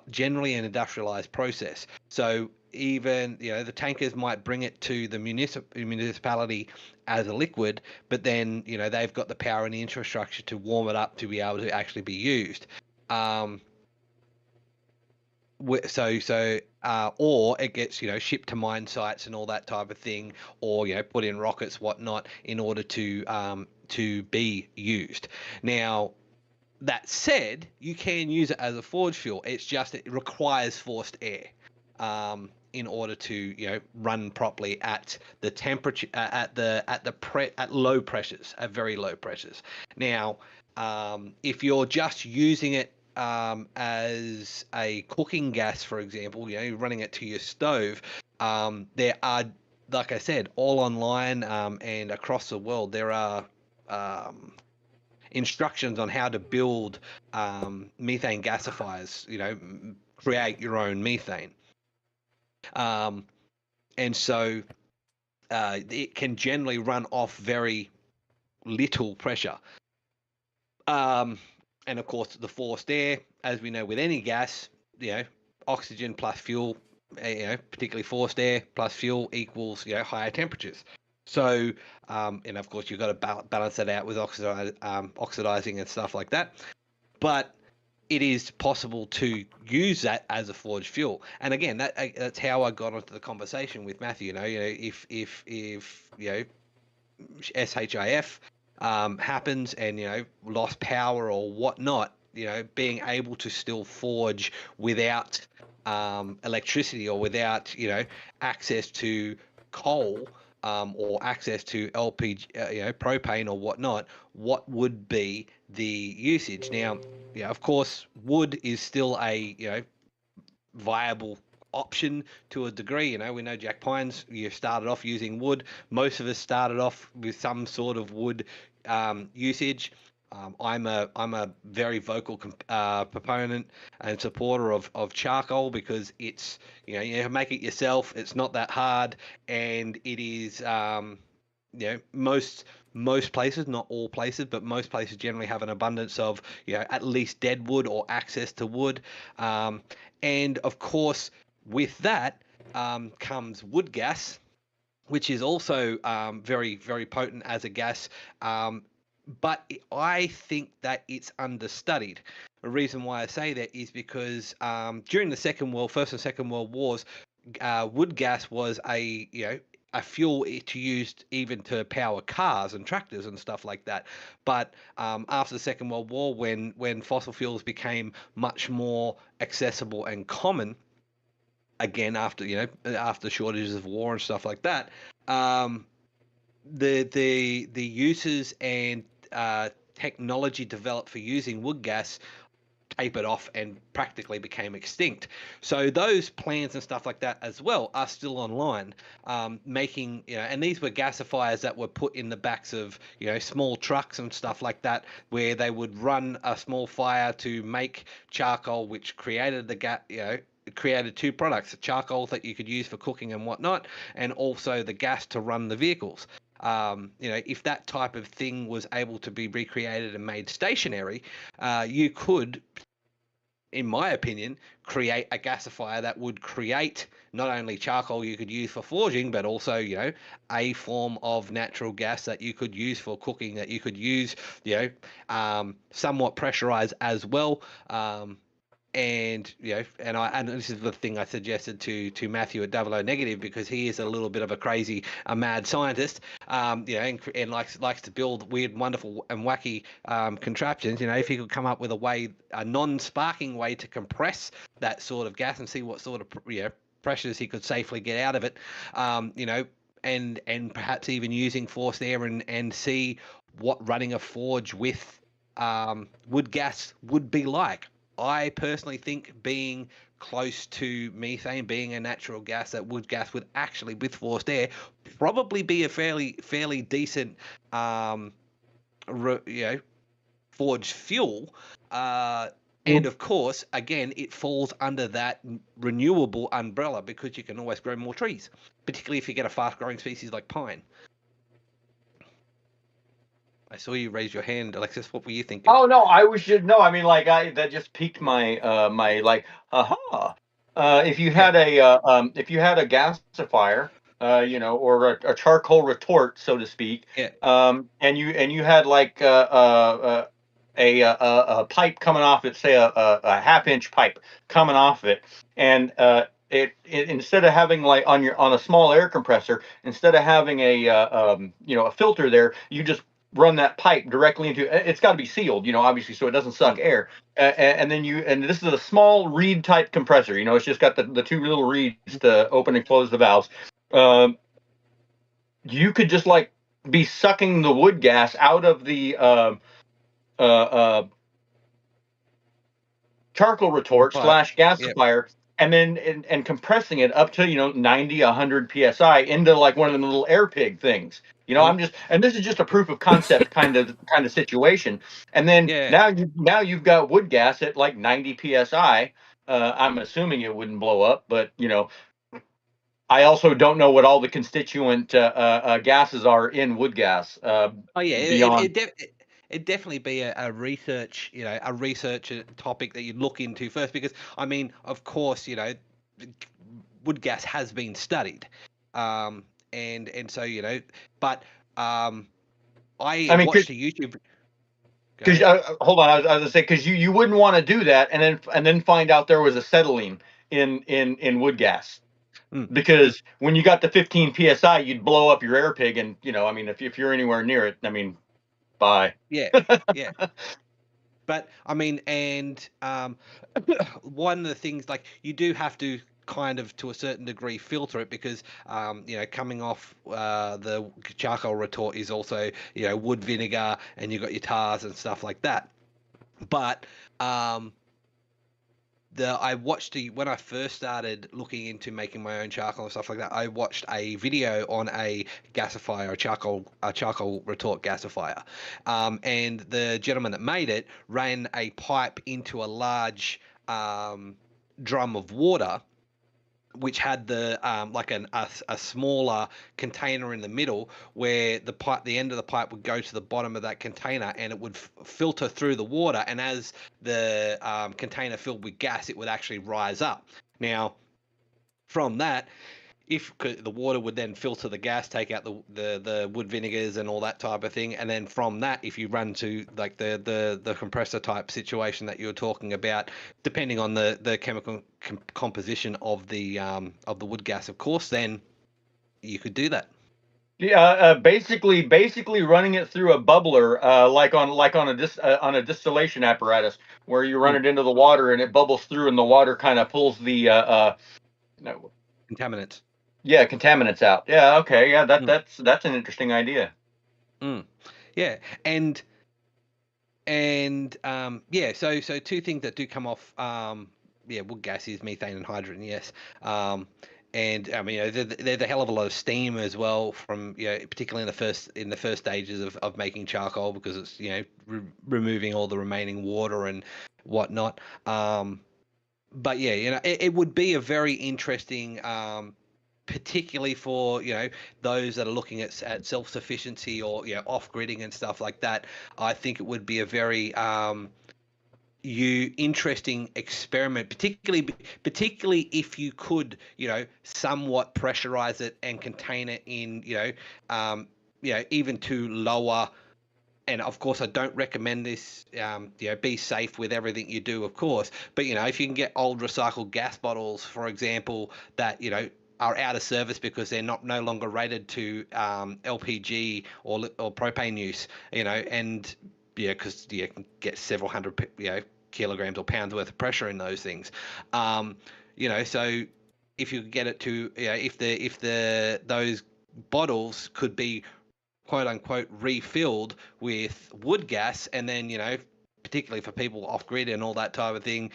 S2: industrialized process. So even the tankers might bring it to the municipality as a liquid, but then they've got the power and the infrastructure to warm it up to be able to actually be used. Or it gets shipped to mine sites and all that type of thing, or put in rockets, whatnot, in order to be used. Now, that said, you can use it as a forge fuel. It's just it requires forced air in order to run properly at the temperature, at low pressures, at very low pressures. Now, if you're just using it as a cooking gas, for example, you're running it to your stove, there are, like I said, all online and across the world, there are instructions on how to build methane gasifiers, create your own methane. And so it can generally run off very little pressure. And of course, the forced air, as we know with any gas, oxygen plus fuel, particularly forced air plus fuel equals, higher temperatures. So, and of course, you've got to balance that out with oxidizing and stuff like that. But it is possible to use that as a forged fuel. And again, that's how I got onto the conversation with Matthew. If SHIF happens and lost power or whatnot, being able to still forge without electricity or without access to coal or access to LPG, propane or whatnot, what would be the usage? Now, of course, wood is still a viable option to a degree. We know Jack Pines, you started off using wood. Most of us started off with some sort of wood usage. I'm a very vocal proponent and supporter of charcoal, because it's you make it yourself. It's not that hard, and it is most places, not all places, but most places generally have an abundance of at least dead wood or access to wood, and of course with that comes wood gas, which is also very, very potent as a gas. But I think that it's understudied. The reason why I say that is because during the First and Second World Wars, wood gas was a fuel to use even to power cars and tractors and stuff like that. But after the Second World War, when fossil fuels became much more accessible and common, again after shortages of war and stuff like that, the uses and technology developed for using wood gas tapered off and practically became extinct. So those plans and stuff like that as well are still online, making and these were gasifiers that were put in the backs of small trucks and stuff like that, where they would run a small fire to make charcoal, which created the gas. It created two products: the charcoal that you could use for cooking and whatnot, and also the gas to run the vehicles. If that type of thing was able to be recreated and made stationary, you could in my opinion, create a gasifier that would create not only charcoal you could use for forging, but also, a form of natural gas that you could use for cooking, that you could use, somewhat pressurized as well. And and this is the thing I suggested to Matthew at Double O Negative, because he is a little bit of a mad scientist, and likes to build weird, wonderful, and wacky contraptions. If he could come up with a non-sparking way to compress that sort of gas and see what sort of pressures he could safely get out of it, and perhaps even using forced air, and see what running a forge with wood gas would be like. I personally think being close to methane, being a natural gas, that wood gas would actually, with forced air, probably be a fairly decent, forged fuel. And of course, again, it falls under that renewable umbrella, because you can always grow more trees, particularly if you get a fast-growing species like pine. I saw you raise your hand, Alexis. What were you thinking?
S3: Oh no, I was just no. I mean, like that just piqued my my like, aha. If you had if you had a gasifier, or a charcoal retort, so to speak,
S2: Yeah.
S3: and you had like a pipe coming off it, say a half-inch pipe coming off it, and it instead of having like on a small air compressor, instead of having a filter there, you just run that pipe directly into it's got to be sealed, obviously, so it doesn't suck air. And then and this is a small reed type compressor, it's just got the two little reeds to open and close the valves. You could just like be sucking the wood gas out of the charcoal retort / gasifier, and then and compressing it up to 90, 100 psi into like one of the little air pig things. And this is just a proof of concept kind of situation. And then now you've got wood gas at like 90 psi. I'm assuming it wouldn't blow up, but I also don't know what all the constituent gases are in wood gas. Beyond.
S2: It'd definitely be a research topic that you'd look into first, because I mean, of course, wood gas has been studied, and so but I
S3: mean,
S2: watched a YouTube.
S3: Because hold on, I was gonna say, because you wouldn't want to do that and then find out there was acetylene in wood gas. Because when you got to 15 psi, you'd blow up your air pig, and I mean, if you're anywhere near it, I mean, bye.
S2: Yeah. But I mean, and one of the things, like, you do have to kind of, to a certain degree, filter it, because coming off the charcoal retort is also wood vinegar, and you've got your tars and stuff like that. But I watched when I first started looking into making my own charcoal and stuff like that, I watched a video on a gasifier, a charcoal retort gasifier, and the gentleman that made it ran a pipe into a large drum of water, which had the like a smaller container in the middle, where the end of the pipe would go to the bottom of that container, and it would filter through the water, and as the container filled with gas, it would actually rise up. Now, from that, if the water would then filter the gas, take out the wood vinegars and all that type of thing, and then from that, if you run to like the compressor type situation that you were talking about, depending on the chemical composition of the wood gas, of course, then you could do that.
S3: Yeah, basically running it through a bubbler, like on a distillation apparatus, where you run it into the water and it bubbles through, and the water kind of pulls the
S2: contaminants.
S3: Yeah, contaminants out. Yeah, okay. Yeah, that's an interesting idea.
S2: Yeah, and so two things that do come off wood gas is methane and hydrogen, yes. And I mean, there's a hell of a lot of steam as well, from particularly in the first stages of making charcoal, because it's removing all the remaining water and whatnot. But yeah, it would be a very interesting, particularly for those that are looking at self-sufficiency or off-gridding and stuff like that. I think it would be a very interesting experiment, particularly if you could, somewhat pressurize it and contain it in, even to lower. And of course, I don't recommend this. Be safe with everything you do, of course. But if you can get old recycled gas bottles, for example, that are out of service because they're no longer rated to LPG or propane use, and because you can get several hundred kilograms or pounds worth of pressure in those things. So if you get it to if those bottles could be quote unquote refilled with wood gas, and then particularly for people off grid and all that type of thing,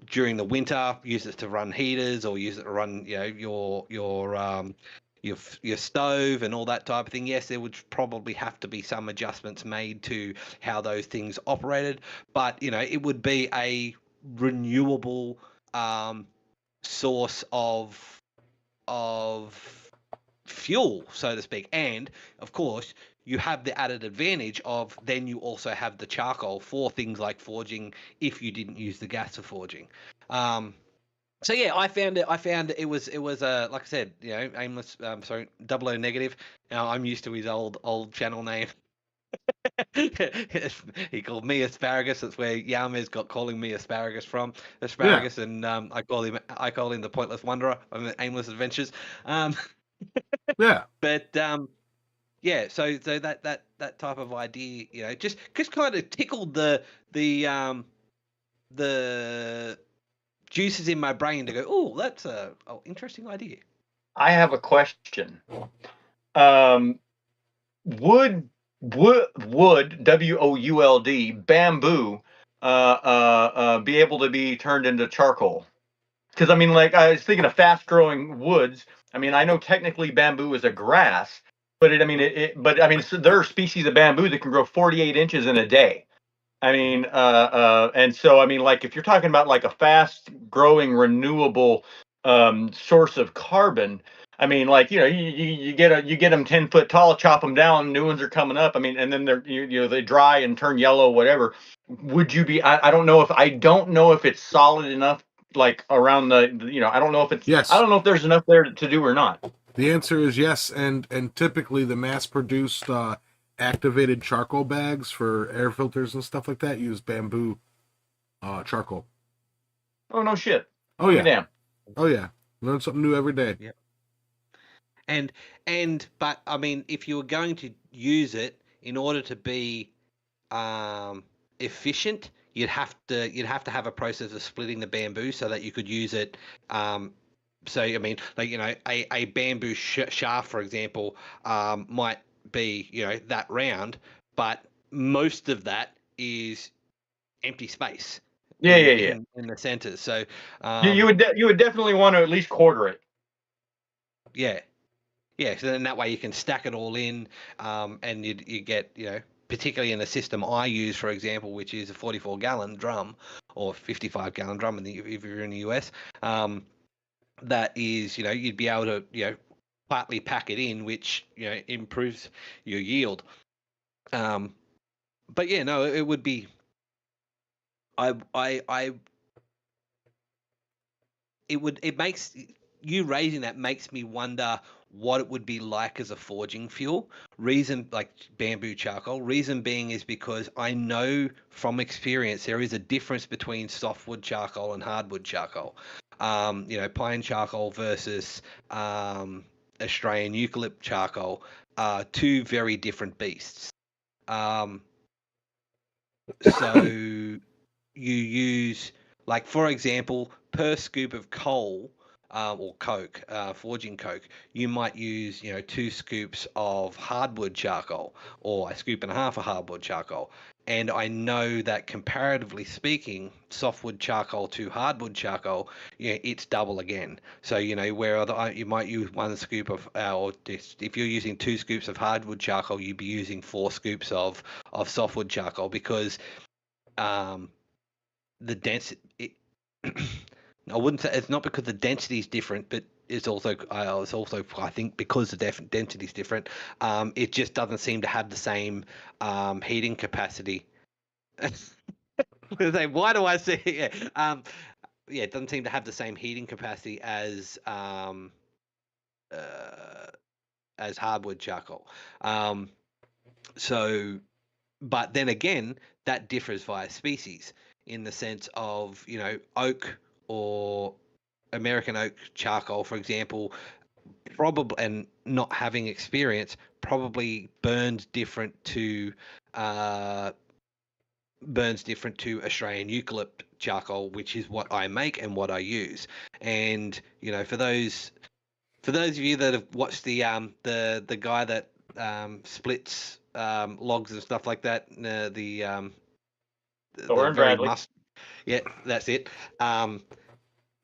S2: during the winter, use it to run heaters or use it to run your stove and all that type of thing. Yes, there would probably have to be some adjustments made to how those things operated, but it would be a renewable source of fuel, so to speak. And of course, you have the added advantage of then you also have the charcoal for things like forging if you didn't use the gas for forging. So yeah, I found it was like I said, aimless. Sorry, 00 negative. Now I'm used to his old channel name. He called me Asparagus. That's where Yama's got calling me Asparagus from. Asparagus, and I call him the Pointless Wanderer on the Aimless Adventures.
S1: Yeah.
S2: But yeah, so that type of idea, just kind of tickled the juices in my brain to go, oh, that's a interesting idea.
S3: I have a question. Would WOULD bamboo be able to be turned into charcoal? Because I mean, like I was thinking of fast-growing woods. I mean, I know technically bamboo is a grass, but so there are species of bamboo that can grow 48 inches in a day. I mean, and so I mean, like if you're talking about like a fast-growing renewable source of carbon, I mean, like you get them 10 foot tall, chop them down, new ones are coming up. I mean, and then they're they dry and turn yellow, whatever. Would you be? I don't know if it's solid enough, like around the I don't know if it's
S1: Yes.
S3: I don't know if there's enough there to do or not.
S1: The answer is yes, and typically the mass-produced activated charcoal bags for air filters and stuff like that use bamboo charcoal.
S3: Oh no shit.
S1: Oh yeah.
S3: Damn.
S1: Oh yeah. Learn something new every day.
S2: Yep. But I mean, if you were going to use it in order to be efficient, you'd have to have a process of splitting the bamboo so that you could use it. So I mean, like a bamboo shaft, for example, might be that round, but most of that is empty space.
S3: Yeah.
S2: In the center. So
S3: you would definitely want to at least quarter it.
S2: Yeah. Yeah, so then that way you can stack it all in, and you get, particularly in the system I use, for example, which is a 44-gallon drum or 55-gallon drum if you're in the US, that is, you'd be able to, partly pack it in, which, improves your yield. But yeah, no, it would be, it makes, you raising that makes me wonder what it would be like as a forging fuel. Reason, like bamboo charcoal. Reason being is because I know from experience there is a difference between softwood charcoal and hardwood charcoal. Pine charcoal versus Australian eucalypt charcoal are two very different beasts. So you use, like, for example, per scoop of coal or coke, forging coke, you might use 2 scoops of hardwood charcoal or a scoop and a half of hardwood charcoal. And I know that comparatively speaking, softwood charcoal to hardwood charcoal, it's double again. So where you might use 1 scoop of, or if you're using 2 scoops of hardwood charcoal, you'd be using 4 scoops of softwood charcoal, because the density. I wouldn't say it's not because the density is different, but it's also I think because the density is different, it just doesn't seem to have the same heating capacity. Why do I see? Yeah, it doesn't seem to have the same heating capacity as hardwood charcoal. So, but then again, that differs via species in the sense of, oak or American oak charcoal, for example, probably, and not having experience, probably burns different to Australian eucalypt charcoal, which is what I make and what I use. And for those of you that have watched the guy that splits logs and stuff like that, the
S3: Thor and
S2: very
S3: Bradley.
S2: yeah, that's it.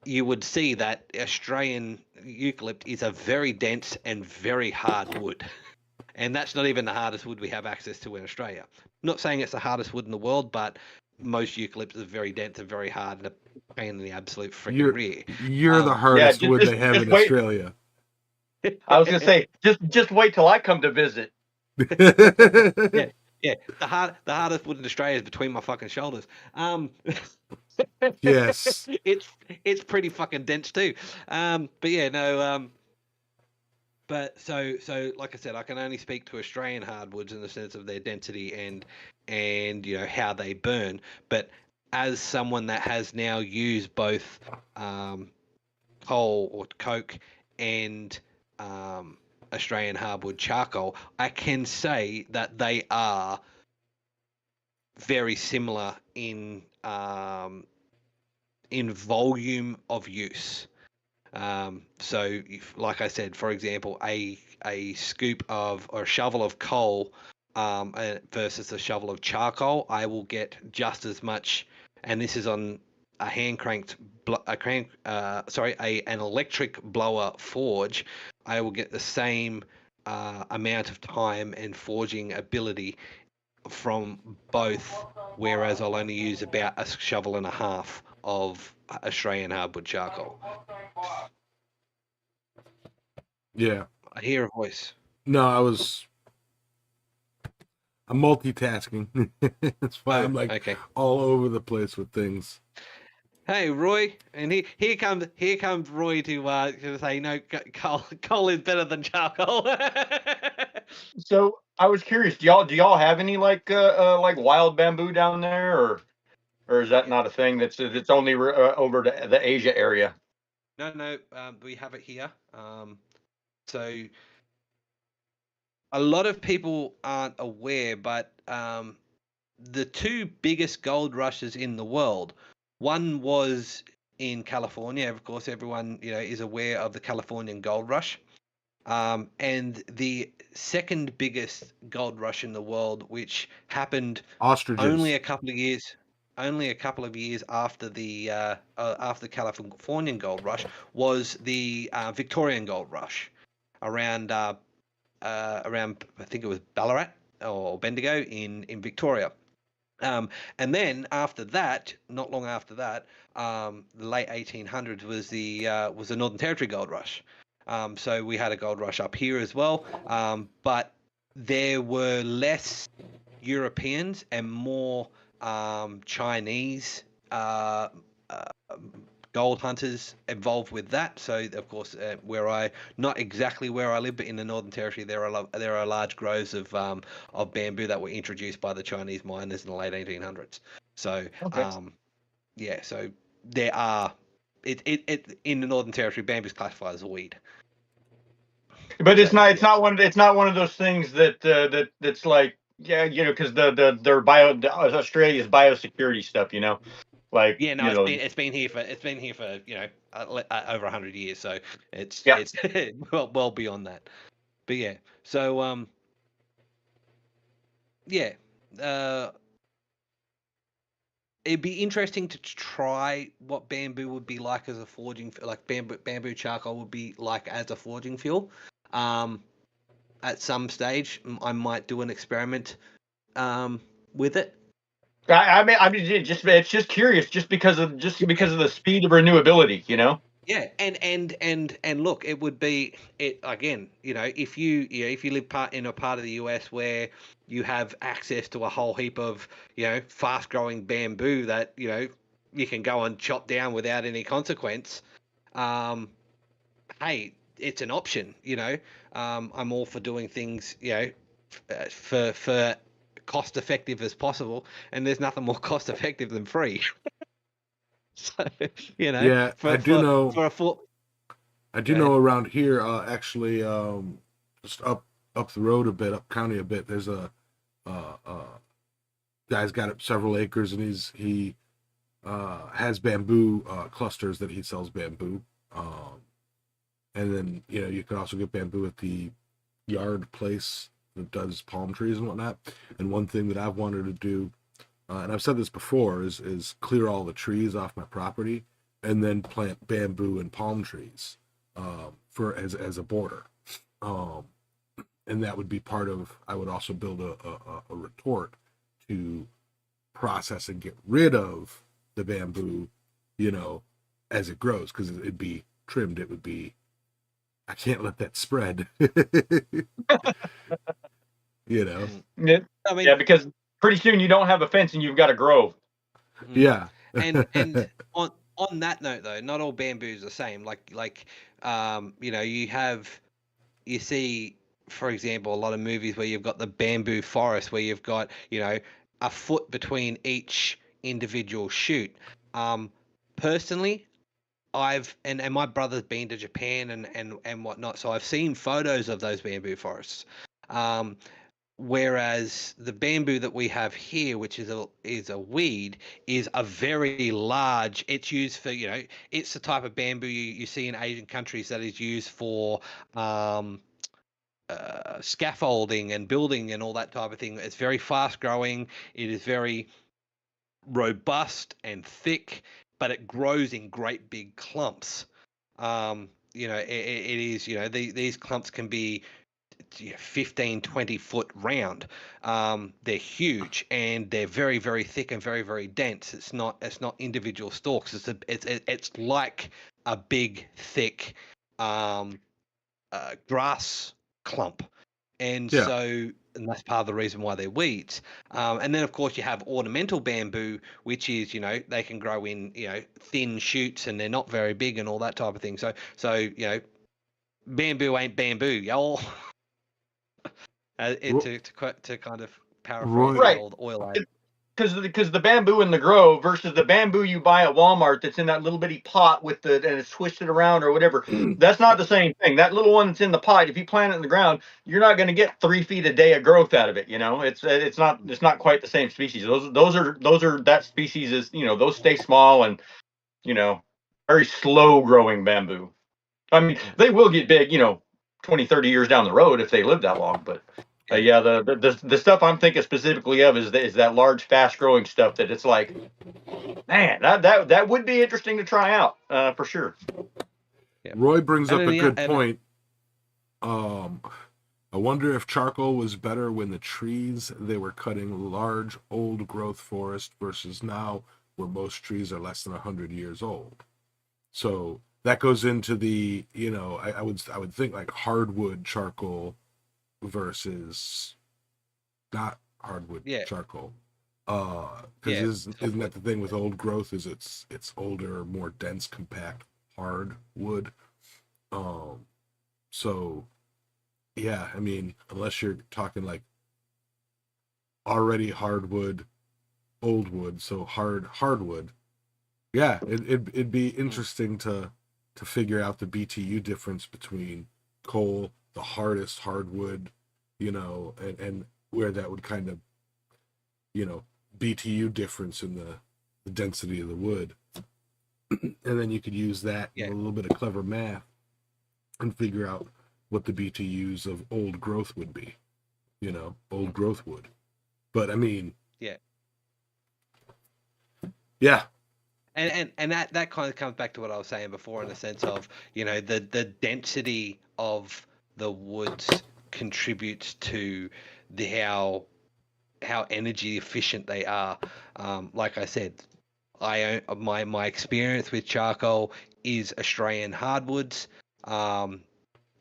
S2: You would see that Australian eucalypt is a very dense and very hard wood. And that's not even the hardest wood we have access to in Australia. Not saying it's the hardest wood in the world, but most eucalypts are very dense and very hard and a pain in the absolute freaking rear.
S1: You're the hardest wood they have in
S3: wait.
S1: Australia.
S3: I was gonna say, just wait till I come to visit.
S2: Yeah. The hardest wood in Australia is between my fucking shoulders.
S1: Yes.
S2: It's pretty fucking dense too. But yeah, no. But so like I said, I can only speak to Australian hardwoods in the sense of their density and how they burn. But as someone that has now used both coal or coke and Australian hardwood charcoal, I can say that they are very similar in volume of use. So, like I said, for example, a scoop of or a shovel of coal versus a shovel of charcoal, I will get just as much, and this is on a hand cranked, an electric blower forge. I will get the same amount of time and forging ability from both, whereas I'll only use about a shovel and a half of Australian hardwood charcoal.
S1: Yeah.
S2: I hear a voice.
S1: No, I'm multitasking. It's fine. I'm
S2: okay.
S1: all over the place with things.
S2: Hey, Roy, and here comes Roy to say no. Coal is better than charcoal.
S3: So I was curious, do y'all have any like wild bamboo down there, or is that not a thing? That's only over the Asia area?
S2: No, we have it here. So a lot of people aren't aware, but the two biggest gold rushes in the world, one was in California. Of course, everyone is aware of the Californian gold rush. And the second biggest gold rush in the world, which happened only a couple of years after the Californian gold rush, was the Victorian gold rush around I think it was Ballarat or Bendigo in Victoria. And then after that, not long after that, the late 1800s was the Northern Territory gold rush. So we had a gold rush up here as well, but there were less Europeans and more Chinese gold hunters involved with that. So of course, not exactly where I live, but in the Northern Territory, there are large groves of bamboo that were introduced by the Chinese miners in the late 1800s. So
S3: okay.
S2: So there are it in the Northern Territory, bamboo is classified as a weed.
S3: But it's not one of those things that's like, because Australia's biosecurity stuff, like,
S2: it's been here for over 100 years, so it's well beyond that. But yeah, so it'd be interesting to try what bamboo would be like as a forging, like bamboo charcoal would be like as a forging fuel. At some stage, I might do an experiment with it.
S3: I mean, it's just curious, just because of the speed of renewability,
S2: Yeah, and look, it would be again, if you live in a part of the US where you have access to a whole heap of, fast growing bamboo that, you can go and chop down without any consequence. Hey, it's an option, I'm all for doing things, for cost effective as possible, and there's nothing more cost effective than free. So,
S1: Yeah, I do know.
S2: for a full.
S1: I
S2: Go
S1: do
S2: ahead.
S1: know around here, actually, just up the road a bit, up county a bit. There's a guy's got several acres, and he has bamboo clusters that he sells bamboo. And then you can also get bamboo at the yard place that does palm trees and whatnot. And one thing that I've wanted to do, and I've said this before, is clear all the trees off my property and then plant bamboo and palm trees for as a border. And that would be part of. I would also build a retort to process and get rid of the bamboo, as it grows, because it'd be trimmed. It would be. I can't let that spread.
S3: Yeah,
S2: I mean,
S3: yeah, because pretty soon you don't have a fence and you've got a grove.
S1: Yeah.
S2: and on that note though, not all bamboo is the same. You see, for example, a lot of movies where you've got the bamboo forest, where you've got a foot between each individual shoot. Personally, and my brother's been to Japan and whatnot, so I've seen photos of those bamboo forests. Whereas the bamboo that we have here, which is a weed, is a very large. It's used for it's the type of bamboo you see in Asian countries that is used for scaffolding and building and all that type of thing. It's very fast growing. It is very robust and thick, but it grows in great big clumps. It is, these clumps can be 15, 20 foot round. They're huge and they're very, very thick and very, very dense. It's not individual stalks. It's like a big, thick grass clump. And
S1: Yeah.
S2: and that's part of the reason why they're weeds. And then, of course, you have ornamental bamboo, which is, they can grow in, thin shoots and they're not very big and all that type of thing. So bamboo ain't bamboo, y'all. To kind of paraphrase
S1: Roy-
S2: the old oil ad.
S3: Because the bamboo in the grove versus the bamboo you buy at Walmart that's in that little bitty pot and it's twisted around or whatever, that's not the same thing. That little one that's in the pot, if you plant it in the ground, you're not going to get 3 feet a day of growth out of it. It's not quite the same species. Those are that species is those stay small and very slow growing bamboo. I mean, they will get big 20, 30 years down the road if they live that long, but. Yeah, the stuff I'm thinking specifically of is that large, fast growing stuff that it's like, man, that would be interesting to try out for sure.
S2: Yeah.
S1: Roy brings
S2: And
S1: up
S2: then
S1: a
S2: the
S1: good
S2: o- and-
S1: point. I wonder if charcoal was better when the trees they were cutting large, old growth forest versus now where most trees are less than 100 years old. So that goes into the, I would think like hardwood charcoal versus not hardwood
S2: Yeah.
S1: charcoal.
S2: Yeah,
S1: Because isn't that the thing with old growth? Is it's older, more dense, compact, hard wood. So yeah, I mean, unless you're talking like already hardwood, old wood, so hardwood. Yeah, it'd be interesting to figure out the BTU difference between coal, the hardest hardwood, and where that would kind of, BTU difference in the density of the wood. And then you could use that
S2: Yeah.
S1: with a little bit of clever math and figure out what the BTUs of old growth would be, old growth wood. But I mean,
S2: Yeah.
S1: Yeah.
S2: And that kind of comes back to what I was saying before, in the sense of the density of the woods contributes to how energy efficient they are. Like I said, my experience with charcoal is Australian hardwoods and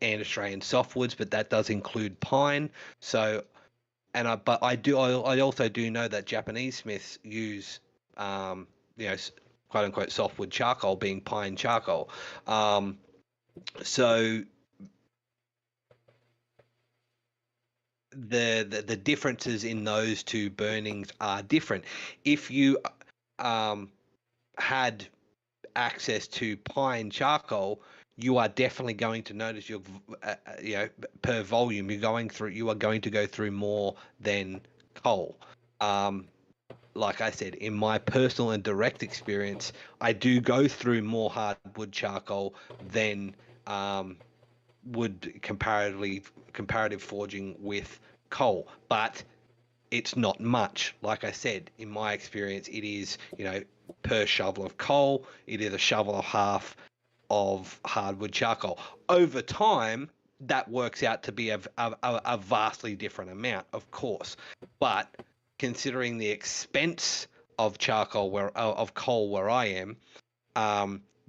S2: Australian softwoods, but that does include pine. So but I also do know that Japanese smiths use, quote unquote softwood charcoal, being pine charcoal. So the differences in those two burnings are different. If you had access to pine charcoal, you are definitely going to notice your per volume you are going to go through more than coal. Like I said, in my personal and direct experience, I do go through more hardwood charcoal than would comparative forging with coal, but it's not much. Like I said, in my experience, it is, per shovel of coal, it is a shovel and a half of hardwood charcoal. Over time, that works out to be a vastly different amount, of course. But considering the expense of of coal where I am,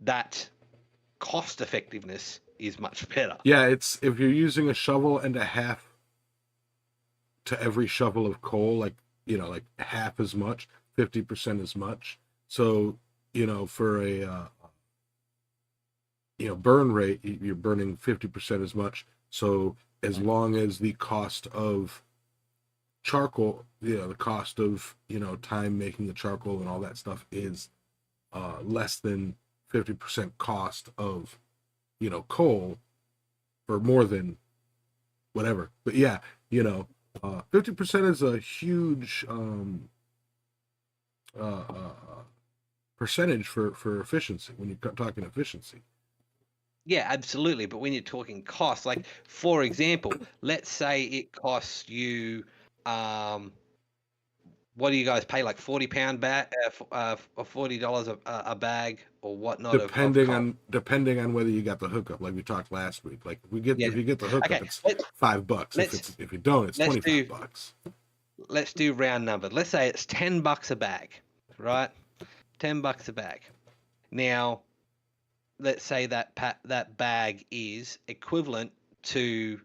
S2: that cost effectiveness is much better.
S1: Yeah, it's if you're using a shovel and a half to every shovel of coal, like half as much, 50% as much. So for a burn rate, you're burning 50% as much. So as long as the cost of charcoal, the cost of time making the charcoal and all that stuff is less than 50% cost of coal, or more than whatever. But yeah, 50% is a huge percentage for efficiency when you're talking efficiency.
S2: Yeah, absolutely. But when you're talking cost, like for example, let's say it costs you, what do you guys pay? Like £40 bag, or $40 a bag or whatnot of coal?
S1: Depending on whether you got the hookup, like we talked last week. Like if you get the hookup,
S2: Okay,
S1: it's $5. If you don't, it's $25.
S2: Let's do round numbers. Let's say it's $10 a bag, right? $10 a bag. Now, let's say that bag is equivalent to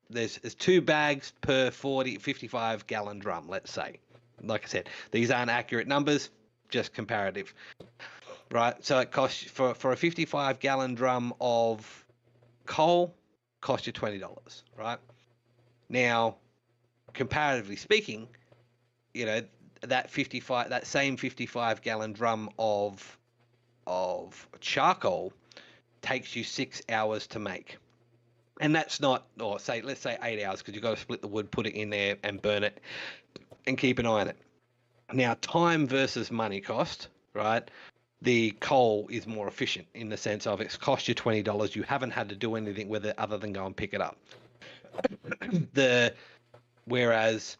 S2: there's 2 bags per 55 gallon drum, let's say. Like I said, these aren't accurate numbers, just comparative, right? So it costs for a 55 gallon drum of coal, cost you $20, right? Now, comparatively speaking, that same 55 gallon drum of charcoal takes you 6 hours to make. And that's not, let's say 8 hours, because you've got to split the wood, put it in there and burn it and keep an eye on it. Now, time versus money cost, right? The coal is more efficient in the sense of it's cost you $20. You haven't had to do anything with it other than go and pick it up. Whereas,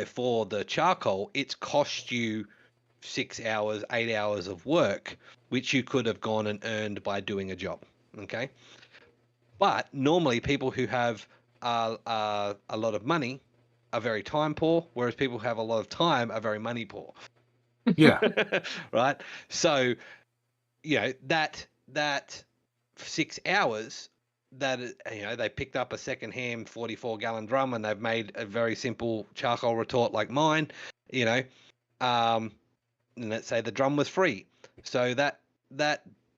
S2: for the charcoal, it's cost you 6 hours, 8 hours of work, which you could have gone and earned by doing a job. Okay. But normally people who have a lot of money are very time poor, whereas people who have a lot of time are very money poor.
S1: Yeah.
S2: Right. So, that 6 hours that, they picked up a secondhand 44 gallon drum and they've made a very simple charcoal retort like mine, and let's say the drum was free. So that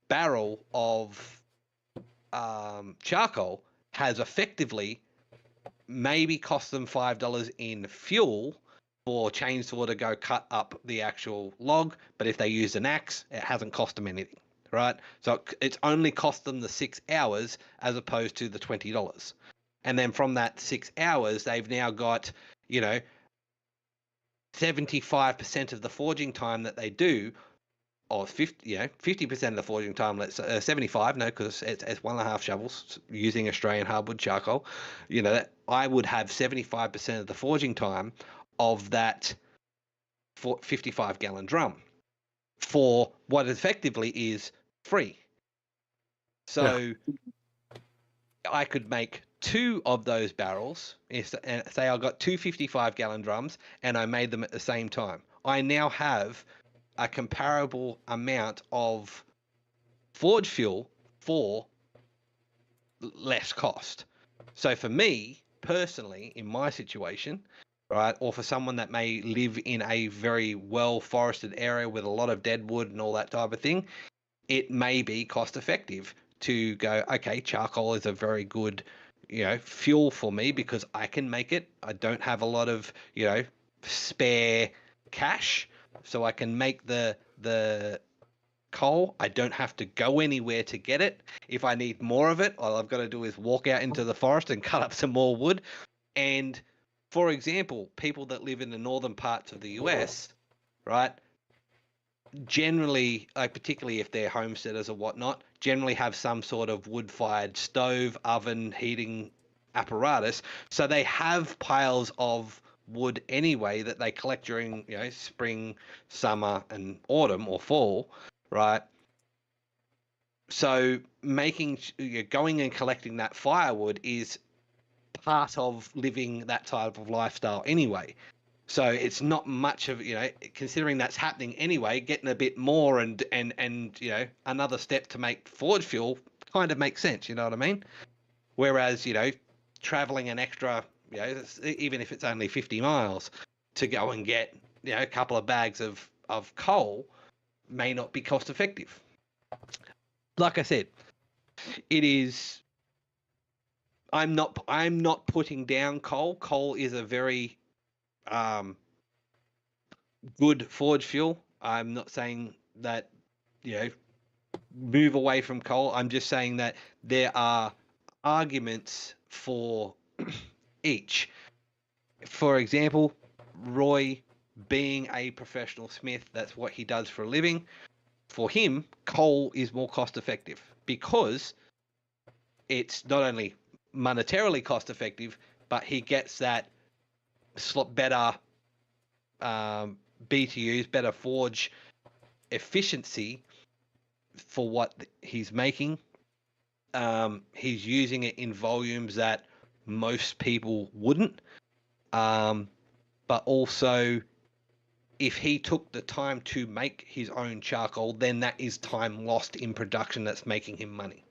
S2: barrel of charcoal has effectively maybe cost them $5 in fuel for chainsaw to go cut up the actual log, but if they use an axe, it hasn't cost them anything, right? So it's only cost them the 6 hours as opposed to the $20. And then from that 6 hours, they've now got 75% of the forging time that they do, or 50% of the forging time, let's 75, no, because it's 1.5 shovels using Australian hardwood charcoal. I would have 75% of the forging time of that 55 gallon drum for what effectively is free. So I could make 2 of those barrels, and say I got 2 55 gallon drums and I made them at the same time. I now have a comparable amount of forge fuel for less cost. So for me personally, in my situation, right, or for someone that may live in a very well forested area with a lot of dead wood and all that type of thing, it may be cost effective to go, okay, charcoal is a very good, fuel for me because I can make it. I don't have a lot of, spare cash, so I can make the coal. I don't have to go anywhere to get it. If I need more of it, all I've got to do is walk out into the forest and cut up some more wood. And for example, people that live in the northern parts of the US, right, generally, like particularly if they're homesteaders or whatnot, generally have some sort of wood-fired stove, oven, heating apparatus. So they have piles of wood anyway that they collect during, spring, summer, and autumn or fall, right? So going and collecting that firewood is part of living that type of lifestyle anyway. So it's not much of, considering that's happening anyway, getting a bit more and another step to make forge fuel kind of makes sense, you know what I mean? Whereas, traveling an extra, even if it's only 50 miles to go and get, a couple of bags of coal may not be cost effective. Like I said, it is, I'm not putting down coal. Coal is a very good forge fuel. I'm not saying that, move away from coal. I'm just saying that there are arguments for each. For example, Roy being a professional smith, that's what he does for a living. For him, coal is more cost effective because it's not only monetarily cost effective, but he gets that better BTUs, better forge efficiency for what he's making. He's using it in volumes that most people wouldn't. But also, if he took the time to make his own charcoal, then that is time lost in production that's making him money.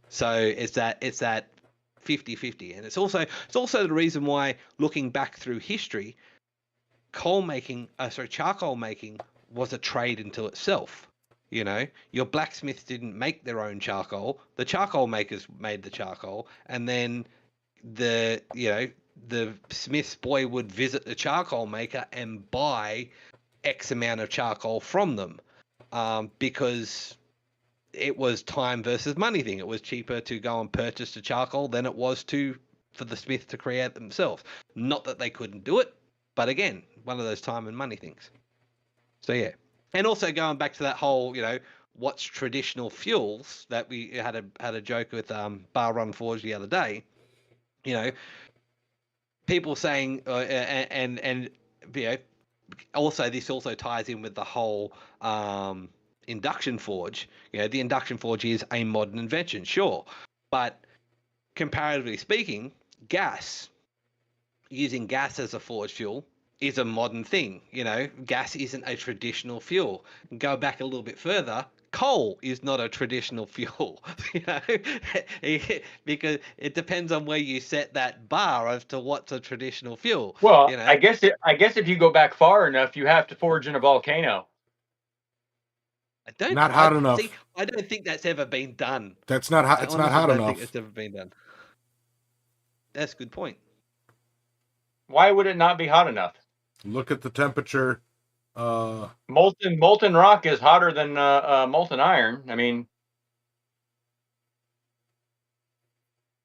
S2: So it's that 50-50. And it's also the reason why, looking back through history, charcoal making was a trade until itself. Your blacksmiths didn't make their own charcoal. The charcoal makers made the charcoal, and then the smith's boy would visit the charcoal maker and buy X amount of charcoal from them, because it was time versus money thing. It was cheaper to go and purchase the charcoal than it was for the smith to create themselves. Not that they couldn't do it, but again, one of those time and money things. So yeah. And also going back to that whole, what's traditional fuels that we had a joke with Bar Run Forge the other day. People saying and also this also ties in with the whole induction forge. The induction forge is a modern invention, sure, but comparatively speaking, using gas as a forge fuel is a modern thing. Gas isn't a traditional fuel. Go back a little bit further, coal is not a traditional fuel, because it depends on where you set that bar as to what's a traditional fuel.
S3: Well, I guess if you go back far enough, you have to forge in a volcano.
S1: Not hot enough.
S2: See, I don't think that's ever been done.
S1: That's not hot. It's not hot enough. I don't think
S2: it's ever been done. That's a good point.
S3: Why would it not be hot enough?
S1: Look at the temperature.
S3: Molten rock is hotter than molten iron. I mean,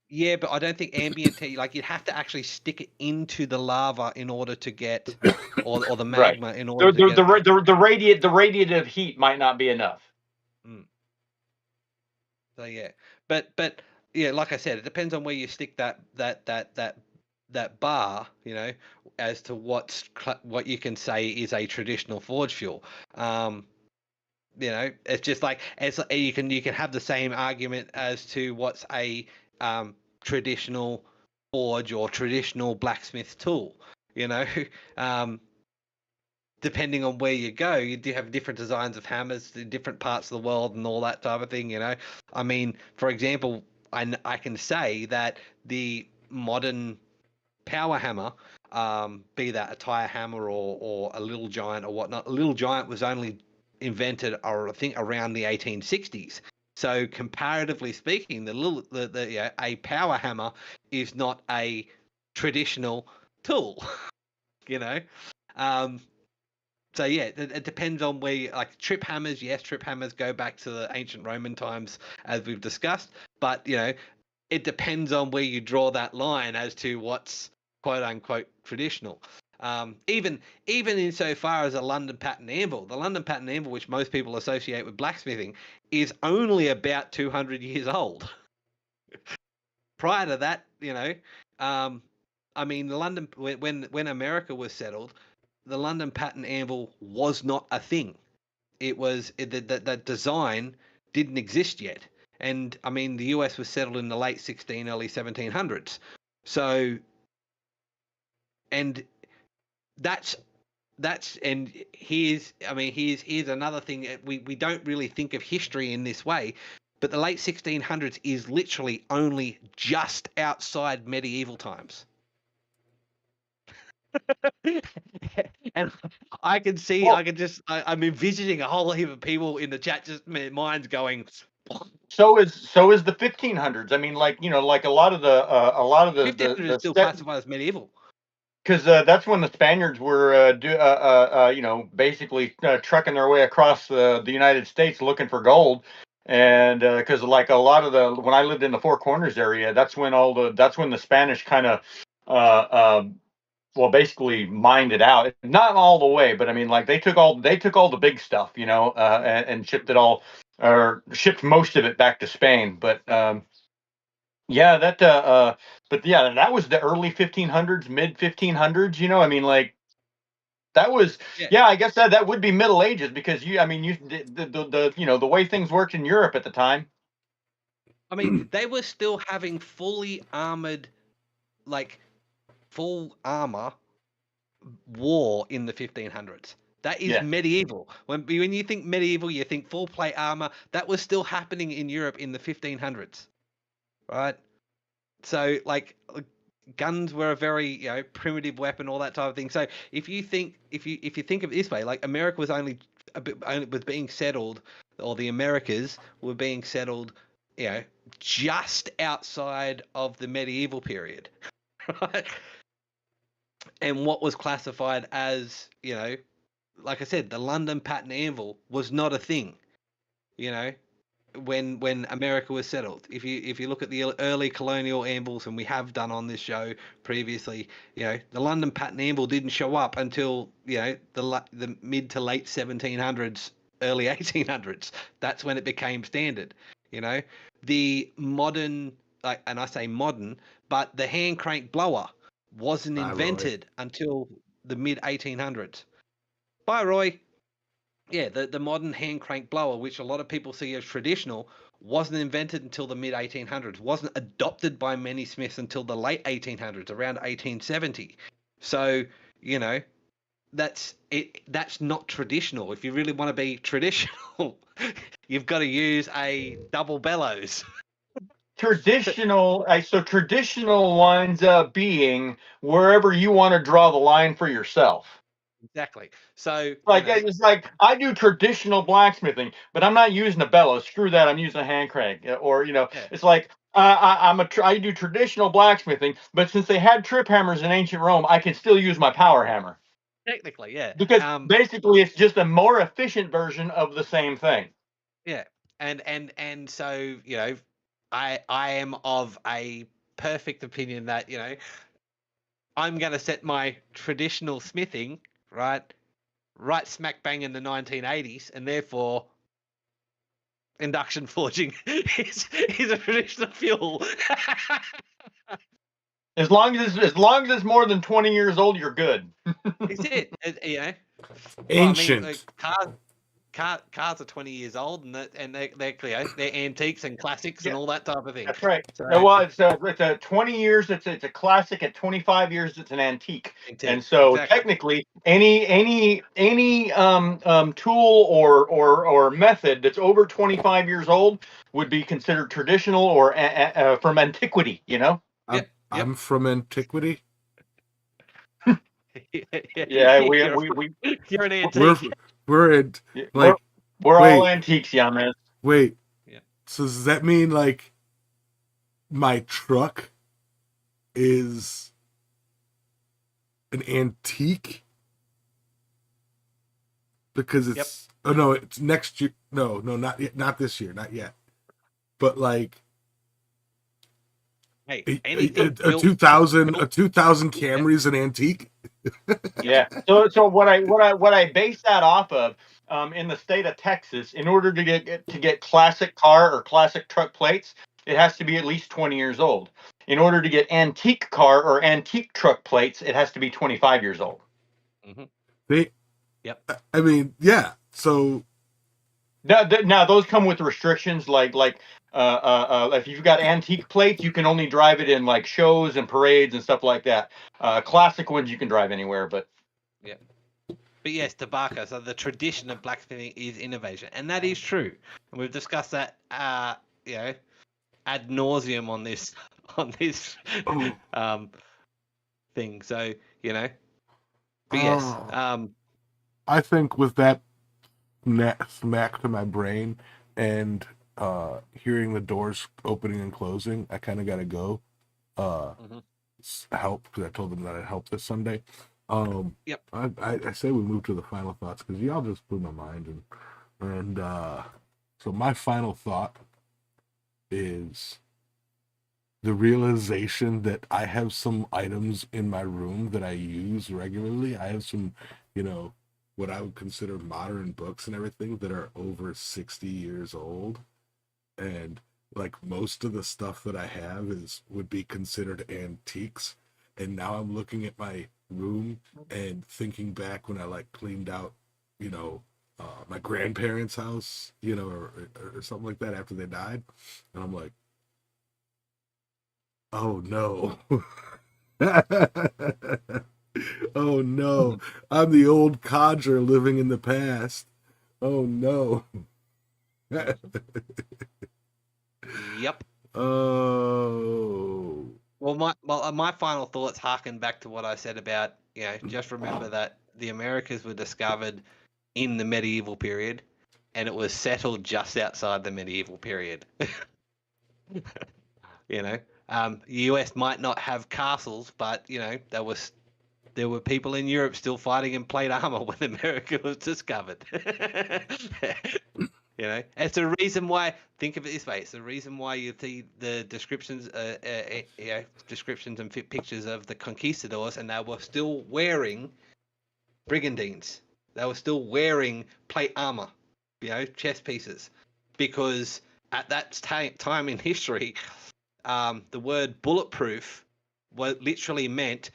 S2: yeah, but I don't think ambient like you'd have to actually stick it into the lava in order to get, or the magma right. In order to get
S3: the radiative heat might not be enough.
S2: So yeah, but yeah, like I said, it depends on where you stick that bar, as to what you can say is a traditional forge fuel. It's just like you can have the same argument as to what's a traditional forge or traditional blacksmith tool. Depending on where you go, you do have different designs of hammers in different parts of the world and all that type of thing. I mean, for example, I can say that the modern power hammer, be that a tire hammer or a little giant or whatnot. A little giant was only invented, or I think, around the 1860s. So comparatively speaking, a power hammer is not a traditional tool, you know. So yeah, it depends on where like trip hammers. Yes, trip hammers go back to the ancient Roman times, as we've discussed. But it depends on where you draw that line as to what's quote unquote traditional. Even insofar as a London pattern anvil, the London pattern anvil, which most people associate with blacksmithing, is only about 200 years old. Prior to that, I mean, the London when America was settled, the London pattern anvil was not a thing. It was that design didn't exist yet. And I mean, the US was settled in the late early 1700s. So, and that's and here's another thing. We don't really think of history in this way, but the late 1600s is literally only just outside medieval times. And I can see, I'm envisioning a whole heap of people in the chat, just minds going.
S3: So is the 1500s. I mean, like a lot of the
S2: 1500s still classified as medieval.
S3: Because that's when the Spaniards were basically trucking their way across the United States looking for gold. And because like a lot of when I lived in the Four Corners area, that's when the Spanish kind of basically mined it out. Not all the way, but I mean, like they took all the big stuff, and shipped it all, or shipped most of it back to Spain. But yeah, that was the early 1500s, mid 1500s. I mean, like that was I guess that would be Middle Ages, because the way things worked in Europe at the time.
S2: I mean, they were still having fully armored, like full armor war in the 1500s. That is medieval. When you think medieval, you think full plate armor. That was still happening in Europe in the 1500s, right? So like guns were a very primitive weapon, all that type of thing. So if you think of it this way, like America was was being settled, or the Americas were being settled, just outside of the medieval period, right? And what was classified as, like I said, the London pattern anvil was not a thing, when America was settled. If you look at the early colonial anvils, and we have done on this show previously, the London pattern anvil didn't show up until the mid to late 1700s, early 1800s. That's when it became standard. The modern, and I say modern, but the hand crank blower wasn't invented until the mid 1800s. Bye, Roy. Yeah, the modern hand crank blower, which a lot of people see as traditional, wasn't invented until the mid 1800s. Wasn't adopted by many smiths until the late 1800s, around 1870. So that's it. That's not traditional. If you really want to be traditional, you've got to use a double bellows.
S3: Traditional winds up being wherever you want to draw the line for yourself.
S2: Exactly. So
S3: it's like I do traditional blacksmithing, but I'm not using a bellows. Screw that. I'm using a hand crank. Or it's like I do traditional blacksmithing, but since they had trip hammers in ancient Rome, I can still use my power hammer.
S2: Technically, yeah.
S3: Because basically, it's just a more efficient version of the same thing.
S2: Yeah, and so I am of a perfect opinion that I'm going to set my traditional smithing right smack bang in the 1980s, and therefore induction forging is a traditional fuel.
S3: As long as it's more than 20 years old, you're good.
S2: Is it?
S1: Ancient.
S2: Well, I mean, cars are 20 years old, and they're antiques and classics and all that type of thing.
S3: That's right.
S2: So,
S3: well, it's a 20 years. It's a classic. At 25 years, it's an antique. And so technically, any tool or method that's over 25 years old would be considered traditional or from antiquity.
S1: I'm from antiquity.
S3: Yeah,
S2: you're an
S1: We're
S2: antique.
S1: we're in
S3: we're,
S1: like
S3: we're all
S1: wait
S3: antiques, young man.
S1: wait.
S2: Yeah.
S1: So does that mean like my truck is an antique? Because it's oh no, it's next year. No, not yet, not this year, not yet. But like
S2: Hey,
S1: a
S2: anything
S1: 2000
S2: built,
S1: 2000 Camry is an antique.
S3: Yeah. So what I base that off of, in the state of Texas, in order to get classic car or classic truck plates, it has to be at least 20 years old. In order to get antique car or antique truck plates, it has to be 25 years old.
S2: Mm-hmm.
S1: They,
S2: Yep.
S1: I mean, yeah. So
S3: Now those come with restrictions, like if you've got antique plates, you can only drive it in like shows and parades and stuff like that. Classic ones you can drive anywhere, but
S2: Yeah. But yes, tobacco. So the tradition of blacksmithing is innovation, and that is true. And we've discussed that, ad nauseum on this thing. So but yes,
S1: I think with that smack to my brain and hearing the doors opening and closing, I kind of got to go. Help because I told them that I'd help this Sunday.
S2: Yep.
S1: I say we move to the final thoughts because y'all just blew my mind and so my final thought is the realization that I have some items in my room that I use regularly. I have some, what I would consider modern books and everything that are over 60 years old. And like most of the stuff that I have would be considered antiques. And now I'm looking at my room and thinking back when I like cleaned out, my grandparents' house, or something like that after they died. And I'm like, oh no. Oh no. I'm the old codger living in the past. Oh no.
S2: Yep.
S1: Oh.
S2: Well, my final thoughts harken back to what I said about, just remember that the Americas were discovered in the medieval period, and it was settled just outside the medieval period. US might not have castles, but there were people in Europe still fighting in plate armor when America was discovered. It's a reason why. Think of it this way: it's the reason why you see the descriptions, descriptions and pictures of the conquistadors, and they were still wearing brigandines. They were still wearing plate armor, chest pieces, because at that time in history, the word bulletproof literally meant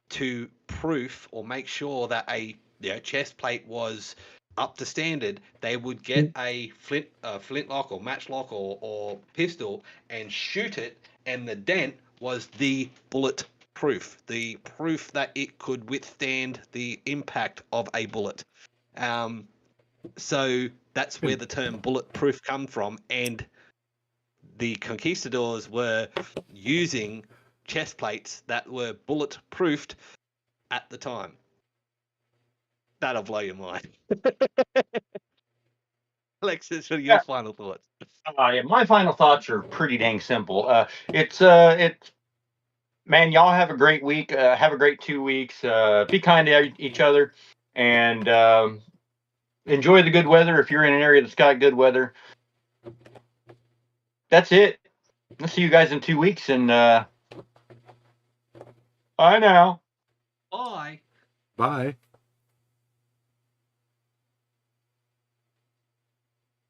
S2: to proof or make sure that a chest plate was up to standard. They would get a flintlock or matchlock or pistol and shoot it, and the dent was the bullet proof, the proof that it could withstand the impact of a bullet. So that's where the term bulletproof come from, and the conquistadors were using chest plates that were bullet-proofed at the time. That'll blow your mind. Alexis, what are your final thoughts?
S3: Yeah, my final thoughts are pretty dang simple. It's man, y'all have a great week. Have a great 2 weeks. Be kind to each other, and enjoy the good weather if you're in an area that's got good weather. That's it. I'll see you guys in 2 weeks, and bye now.
S2: Bye.
S1: Bye.